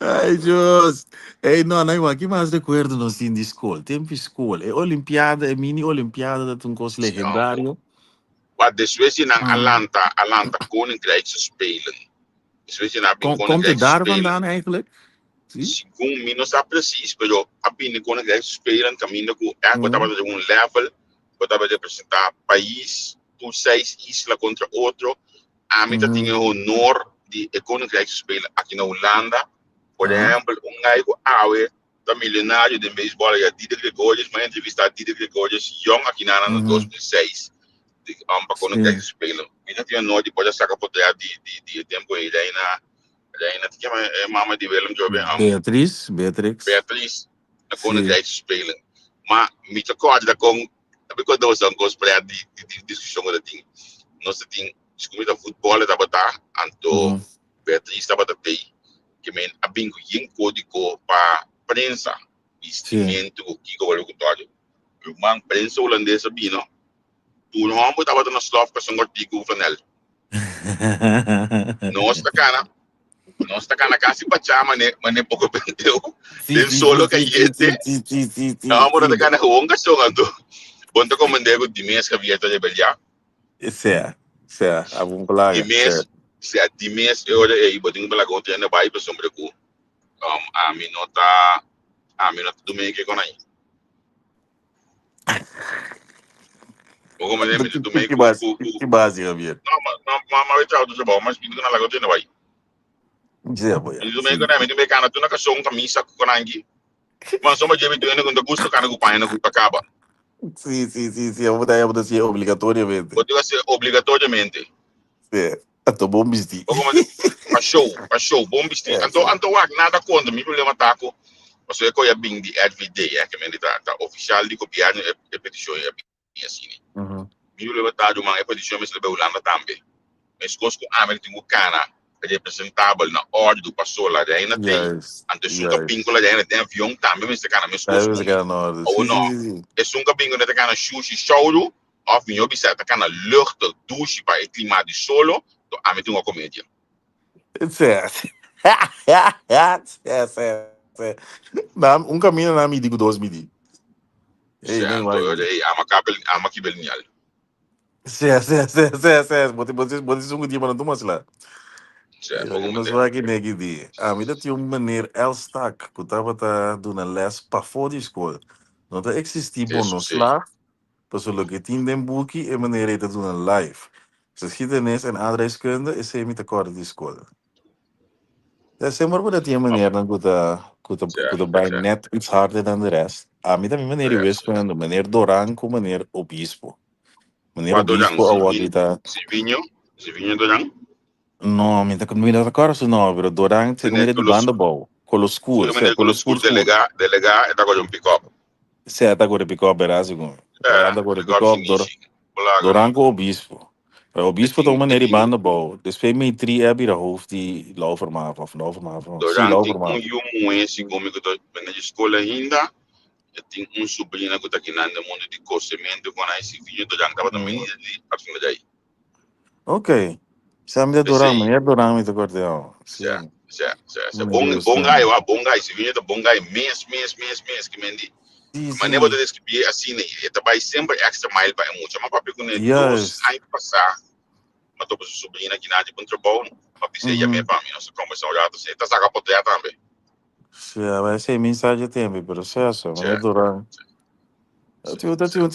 ai Deus não aqui mais recuerdo no sim de escola tempo escola é Olimpiada é mini Olimpiada dat um coisa legendário wat de Suisse in Atlanta Koninkrijkse Spelen. De Suisse in komt het daar vandaan eigenlijk? Segundo mim não está preciso, mas a pina Koninkrijkse Spelen caminha com um level, botava de apresentar país, por 6 islas contra outro. A mim tinha o honor de Koninkrijkse Spelen aqui na Holanda. Por exemplo, gajo awe da milionário de beisebol, Didier Gregorius, mas entrevistar Didier Gregorius, jong aqui na 2006. Para Koninkrijkse Spelen. Ik tinha nooit die pode sacar por trás de tempo aí na tinha mama de Willem Jobe Beatriz na Koninkrijkse Spelen. Maar me te kort dat kon because there was some cosplay de discussão da ting. Nós ting escumita futebol da bata anto Beatriz estava da tei que men abingo yin código para prensa vestimento que o locutório. O man prensa holandesa bino toen han moet dat een stof per zo'n artikel van el. Nós tá cana casi pachama né pouco penteu. Den solo que yete. Não, mora da cana honga songando. Bonto como ndego de mês que vieta de belja. Certo. Sia, abang pelaga. Sia. di mes e ora e ibo ding bala go tene bai pe sombre ku a minota do meio que konai o como nem me do meio Que base, Javier. mas tchau do jabal mas pinto na lago tene bai Sia, boya. e do meio konai me do meio kana tu na ka song camisa ku konangi mas soma jebe tu ene com gusto kana ku paina ku acaba Sim. Eu vou dizer obrigatoriamente. o tu ser obrigatoriamente Sia. Ato bom vestir. o como para show bom vestir anto wak nada contra mi problema taco mas eu ia bing di everyday é que me tá oficial di copiar e petição é bem assim mi problema tá de uma e petição me se lebe ulanda também mas conosco tem um cara representável na ordem do pastor lá dentro tem antes um capítulo lá dentro tem avião também mas cara mas conosco ou não é um capítulo nesse cara sushi show of mi obi certa cara lucht douche para o clima de solo do tem uma comédia Certo. Certo. Caminho na me digo 2 midi. Ei, nem mais. ama kibel nial Certo. Botei um dia para não tomar lá. certo Eu não sou aqui nem de. Me dá tinha uma maneira Elstak, que estava tá dando les para fora de escola. Não tá existir bônus lá. Persoonlijk que in den boekje en meneer heet dat doen een live. Geschiedenis en aardrijkskunde is hij met de korte die school. Dat is maar dat die meneer dan goed bij net iets harder dan de rest. Met die meneer wiskunde, meneer Doranco, meneer Obispo. Meneer Obispo award dit. Zivinho Dorang? No, met dat meneer dat korte no, pero Dorang te meneer de bandenbouw. Colo school, colo school delega e da go pick up. Se ata go pick up berazi go. Ata go pick up Dorango Obispo. O Obispo tem uma maneira de banda boa. Depois me tri é bira hoofd die lauvermaven of lauvermaven. Sim, lauvermaven. Um esse comigo tô na escola ainda. Eu tenho sobrinho que tá aqui no mundo de cozimento com esse filho do Dorang tava também de assim daí. Ok. Sabe de Dorang, mas é Dorang me acordeu. Sim. Bom gai, esse filho do bom gai, mês que mendi. Mas nem vou descrever assim, né? Ele vai sempre extra mile para muito. Mas papi quando 2 anos passar, mas tô com sobrinha aqui na de bom trabalho, papi sei já me para mim, nossa conversa já você tá saca por terra também. Sim, mas essa mensagem tem bem processo, mas é Dorang. Eu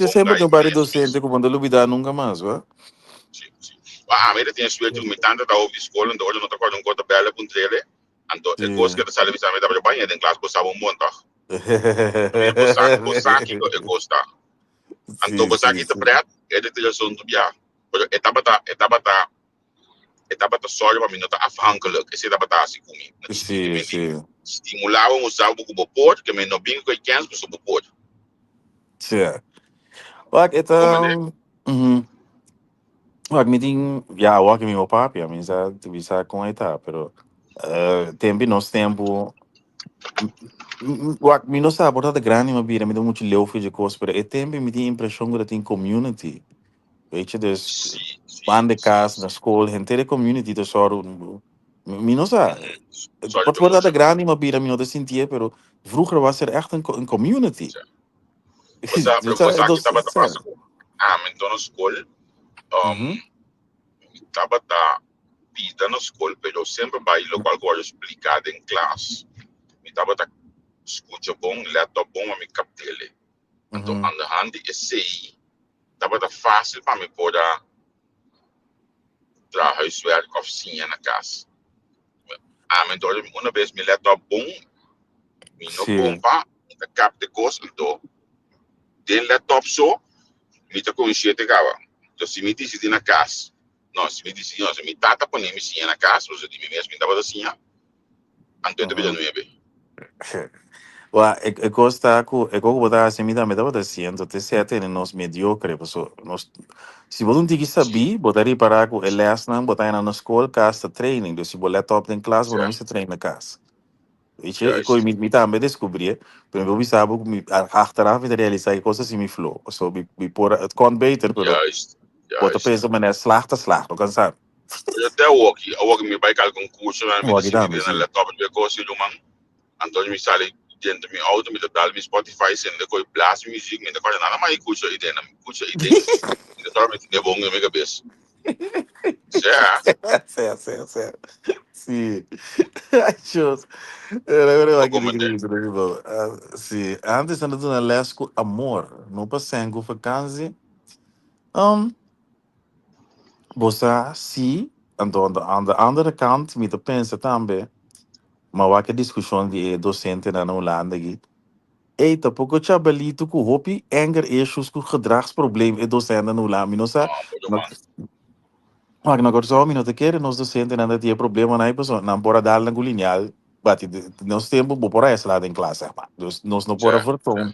sempre tem vários docentes que quando duvidar nunca mais, vá? Sim. A mim tem suerte que me tanta da ouvir escola, então hoje não tá com conta bela com ele. Então, eu gosto que da sala de exame da banha, tem classe passava monta. Bosaki e gosta. Anto bosaki te pret, ele te já do bia. Etapa ta sorry para mim não tá afhankelijk. Esse etapa ta assim comigo. Sim. Estimulavam o salvo com o bopor, que me não bingo com chance com o bopor. Sim. Wak então, wak meeting, ja, wak mi meu papi, a mim já visa com eta, pero tempo Wak mi não sabe por de grande mas bira me dá muito leufo de coisa, pero tempo me tem impressão que tem community. Weet je, dus aan de kaas, na school, gente de community, de soro. Mi não sabe. Wat wordt dat grande maar bira mi não te sentia, pero vroeger was echt een community. Então na escola, estava tá pita na escola, pero sempre vai lo qual coisa explicado em classe. Estava tá escuta bom, laptop bom, a me captele. Então, aan de hand de essay, estava tá fácil para me poder tra huiswerk of zien na casa. Então, uma vez me laptop bom, me não bom pa, me cap de coisa, então, den laptop so, me tá com enxerto gava. Então, se me disse na casa, não, se me disse, não, se me tata põe me sim na casa, você de mim mesmo, me tava assim, então, eu não ia ver. Well, ik ook wat daar zijn met dat dat zien dat is het en nos mediocre, so nos se você não tem saber, botar aí para com ele asnan, botar na escola, casa training, dus se você laptop em classe, você não se treina na casa. Weet je, ik kon me também descobrir, pero eu sabe que achteraf me realizar que coisas assim me flow, so me por het kon beter, pero bota pensa mané slag, não cansa. Eu até o me vai cal concurso, né, me na laptop de coisa do man. Antônio me sale dentro do meu auto, me dá o Spotify, sendo que eu blast music, me dá coisa nada mais curso aí dentro, curso aí dentro. Então, me dá bom na minha cabeça. Certo. Sim. Ai, Deus. Agora Para aqui tem que comandar. dizer, sim. Antes ando na lesco amor. Não passei com vacança. Um, você, sim. Então, aan de andere kant, met de pensa também. Maar wat ik discussie die docenten na Holanda aqui. Eita, porque eu te abelito com hopi, anger issues, com gedragsprobleem in docenten na Holanda. Minosa, Para man. maar na corso, mino te quer, nos docenten na tinha problema na pessoa, na bora dar na gulinhal, bati, nós temos, bo por essa lá em classe, dus nós não bora vertoon.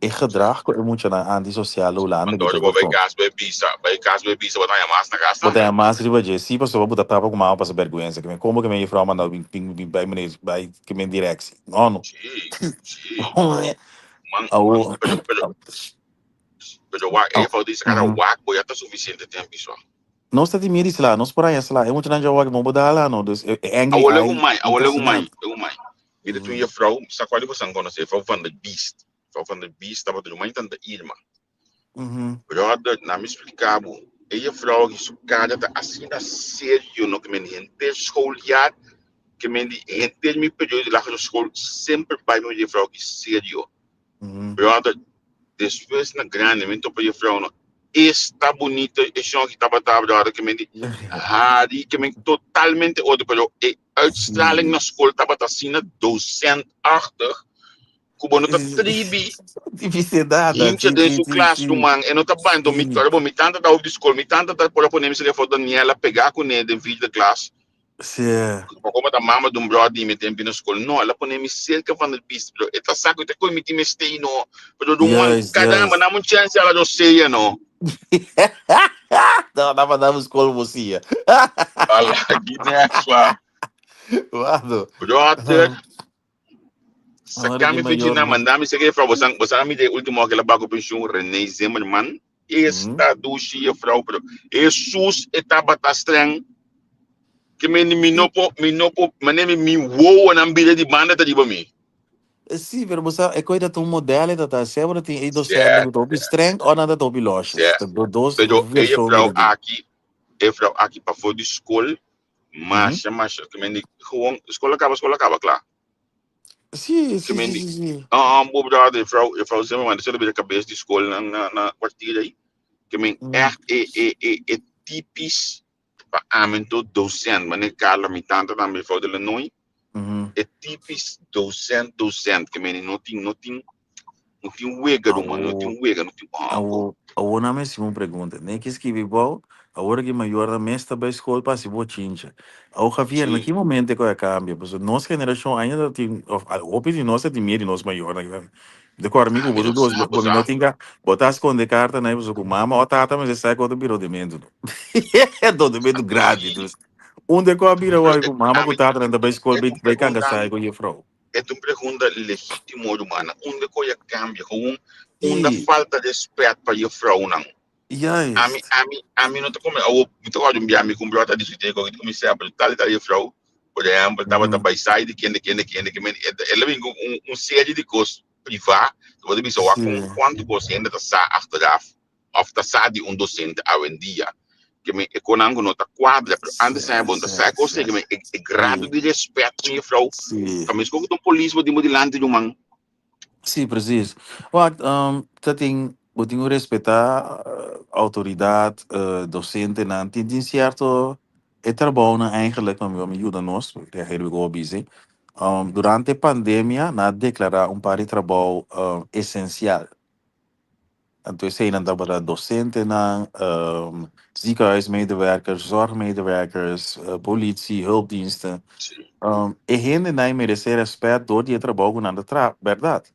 E gedrag, é muito na antissocial Holanda, que te Mandou vertoon. bij kaas bij bisa, wat aan je maas na gas Bota a dan. massa de badia. Se você vai botar tapa com uma alma para vergonha, que me como que me infra mandar vai me vai que me direct. Não. Sim. Man, Au. pero wak, even deze cara wak, boy, dat is suficiente tempo, zo. Nós está de miris lá, nós por aí lá. É muito na joga que vamos botar lá, não. Dus angry Awole eye, umai, impressionante. Mire toen je vrouw, sa kwali ko sang kono se, vrouw van de beast. Vrouw van de beast, dat wat umai tan de Irma. Brother, na me explicabo. E je vrouw is zo cara da assim da sério, no que men gente schooljaar, que men die gente me período lá na school sempre bij me je vrouw is sério. Brother, después na grande, men topa je vrouw no. Está bonito, é só que tava brother, que men die Hari, que men totalmente outro, pero e uitstraling na school tava assim docentachtig. Kubo no ta tribi. Difícil nada, Hincha de su classroom, man. E não tá bem, então, me tanta da off school, me tanta da por poner se for Daniela pegar com ele em vídeo de classe. Sim. Como a mama de brother me tem na escola, não, ela põe me cerca van de pista, bro. Eta saco te coi me time stay no. Pero do man, caramba, não uma chance ela do sei, não. Não, dá pra dar escola você. Fala, que nessa. Guardo. Brother. Sakami Virginia mandami sige vrouw, você me de último que ela bagou pension René Zimmerman. Esta dushi vrouw, pero Jesus etaba ta streng. Que me minopo, manemi mi wo na ambile di banda ta di mi. Sim, pero você é coisa de um modelo da tá sempre tem aí do certo do top strength ou nada top losses. Dos pero versões é vrouw aqui para fora de escola, mas que me gewoon escola acaba, claro. Sim. Bo brother, vrouw Zimmerman, dat zullen we de cabeça de escola na kwartier aí. Que me é typisch para amento docente, mas nem Carla me tanta também vrouw de Lenoy. É typisch docent, que me não tem wega do mano, não tem wega, não tem Agora mesmo uma pergunta, nem que escrevi bom, agora que maior a mesta para a escola para se botinha. O Javier, em que momento que cambia? Porque nossa geração ainda tem, ou de nós tem medo de nós maior, né? De cor amigo, você dois, você não tem que botar esconder carta, né? Você com mama ou tata, mas sai com o biro de medo. É todo medo grande, dus. Onde que a bira vai com mama com tata na escola, vai canga sai com o frau. É uma pergunta legítima, humana. Onde que cambia? Onde falta de respeito para a frau, não? A mim não está como eu estou a um amigo com brota de sujeito que comecei a tal a frau, por exemplo, estava da bayside que ela vem com série de coisas privadas, você me só com quanto você ainda está achteraf of está de docente a dia. Que me econômico não está quadra, antes é bom, está coisa que me grado de respeito com a frau. Camis ko itong police mo di mo dilante yung mang. Sim, preciso. Tem que respeitar a autoridade docente, não tem certo é trabalho eigenlijk, mas me ajuda nós, que é o que durante a pandemia, na declarar par de trabalho essencial. Então, isso aí não dá para docente, ziekenhuismedewerkers, zorgmedewerkers, politie, hulpdiensten. E gente não merece respeito door die trabalho na verdade.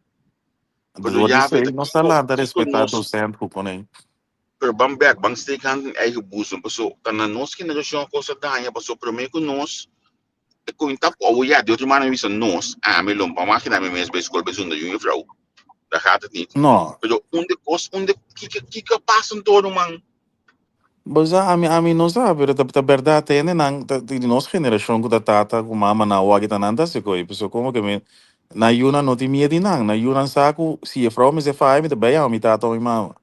Door die sei, nós está lá para respeitar o docente que põe. Pero bang steek hand in eigen boezem. Paso, tanan nos kinderasyon ko sa danya, paso, pero may ko nos, kung yung tap, de outra maneira bisa nos, me lompa, makina may mes bij school bezunda yung vrouw. Daar gaat het niet. No. Pero onde kika pasan todo man. Mas a mim não sabe, a verdade é de nossa geração que tata com mama na hora que tá nanda se coi, pessoal como que me na yuna não tem medo não, na yuna saco se a frau me se faz me também a mi tata e mama.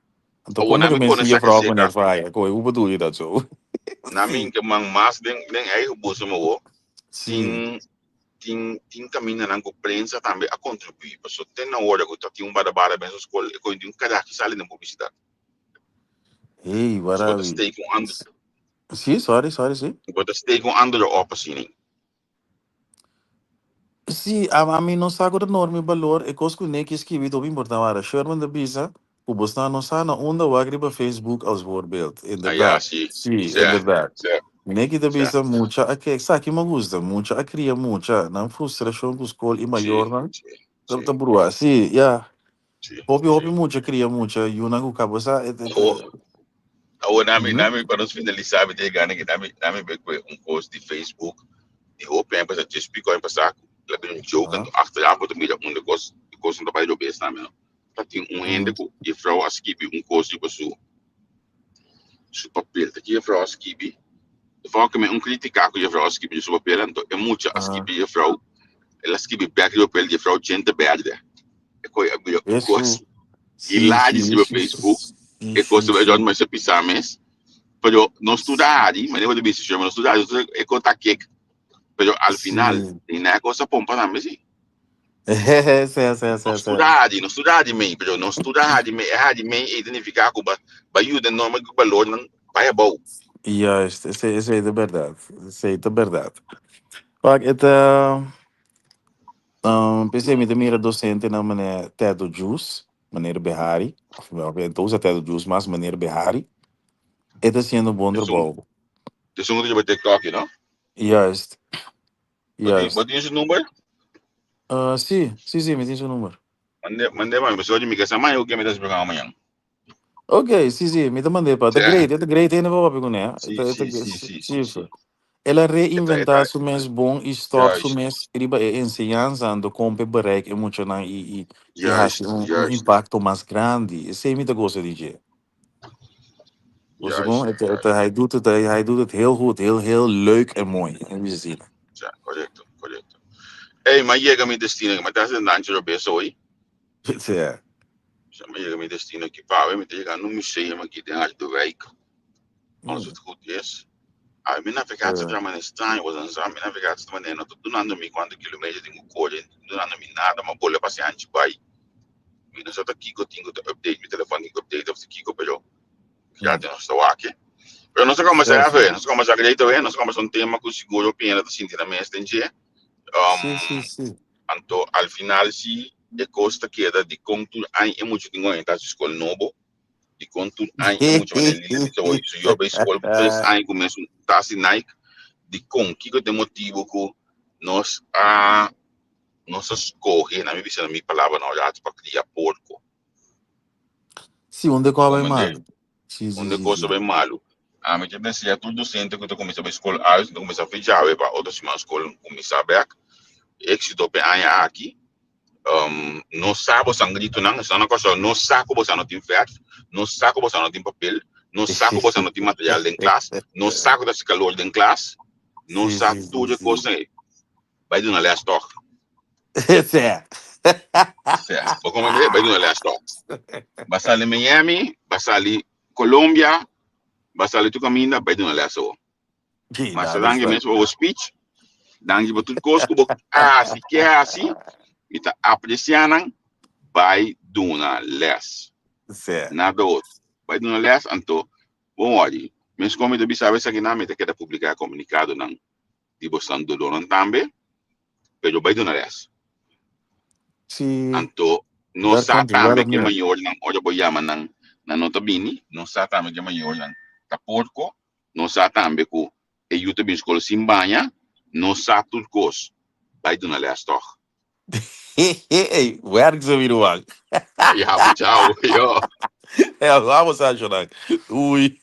Então como que me se a frau com a faz, coi, o bedoel je dat zo? Na mim que man mas den eigen bolso mo Sim. ting caminho na prensa também a contribuir. Porque tem na hora que tem bara bem escola e com um cada que sale na publicidade. Ei, So what maravilha. stay com and Sim, sorry, sim. what stay com andere oppositie. Sim, a mim não sabe o enorme valor. É coisa que nem que escrevi do importante. Sherman de Bisa, o Boston não sabe na onda o agriba Facebook als voorbeeld. Ah ja, Inderdaad. sim. Sim, Certo, inderdaad. certo, Nem que de certo. Bisa, muita, que sabe que me gusta, muita, a cria muita, não frustração com escola e maior, não? Tá brua, sim, yeah. Hobby muita, cria muita, e uma que acaba, sabe? Nami para nos finalizar, me diga que nami be post de Facebook. Die hoop en pas dat je speaker en pas saco. Laat een joke en achteraf wordt middag onder kost en daarbij best namen. Dat die onhende ko je vrouw als kibi kost je besu. Su papel dat je vrouw als kibi. De vrouw kan met critica ko je vrouw als kibi su papel en to mucha als kibi je vrouw. El als kibi back je papel je vrouw gente berde. E ko je kost. Je laat je op Facebook. E kost we dan maar se pisames. Pero no estudari, mas eu disse chama no estudari, e conta que pero al final tem na coisa pompa na mesa. Não estudar me, pero não estudar me, de me identificar com ba you the normal com valor não vai a bom. Juist, is de verdade. Isso é de verdade. Pak, pensei me de mira docente na meneer Tedo Juice, meneer Behari, of então usa Tedo Juice, mas meneer Behari, está sendo bom trabalho. Dus we moeten bij TikTok, não? Juist. Wat is het nummer? Sim, me tem seu número. Mande maar, pessoal de migração, mas eu que me das programa amanhã. Ok, sim, me mandei para. The great ainda vou pegar, né? Sim. Ela reinventar su mes bom e stop su mes riba e ensinança do como bereik e muito na e has impacto mais grande. Esse é muita coisa DJ. Hij doet het heel goed, heel leuk en mooi. En wie zien. Ja, correcto. Hey, maar je gaat met destino, maar dat is een dansje op best hoor. Ja. Maar je gaat met destino que pá, met je gaat no museum aqui dentro do wijk. Als het goed is. A minha navegação para Manestã, eu usando a minha navegação também, não estou dando me quantos quilômetros de correr, não dando me nada, mas bola paciente vai. E nós estamos aqui, eu tenho que update meu telefone, update of the Kiko, pero já tem nosso aqui. Pero nós vamos a ver, nós vamos a acreditar, nós vamos a tema que o seguro pena da sentir na estende. Sim. Então, al final, se de costa queda de contur ai é muito tingo em taxa escola novo, de contur ai é muito maneira de então isso eu vejo escola três ai começo taxa Nike de com que tem motivo que nós escorre na minha visão, na minha palavra não já para criar porco. Sim, onde come mal. Onde coisa bem malo. A minha tendência é tudo docente que eu comecei a escola, eu comecei a fechar para outras escola começar a ver. Êxito bem aqui. No saco sangrito não, isso não coisa, no saco você não tem ferro, no saco você não tem papel, no saco você não tem material em classe, no saco das calor em classe, no saco tudo coisa aí. Vai de uma last talk. Certo. Vou comandar, vai de uma last talk. Vai ali Miami, vai ali Colômbia, vai ali tu caminha, vai de uma last talk. Mas se dangue mesmo o speech, dangue para tudo coisa que se quer assim. Kita aprecianan by duna les. Nada outro. By duna les, anto, bom olha, mas como eu sabe essa que na meta que publicar comunicado não, de Boston do Donan também, pero by duna les. Sim. Anto, não sa também que maior não, olha boy yama não, na nota bini, não sa também que maior não, tá porco, não sa também que e eu também escola simbanha, não sa tudo coisa, by duna les toch. Werk ze weer lang. Ja, ciao. Ja. Ja, vamos a chorar. Ui.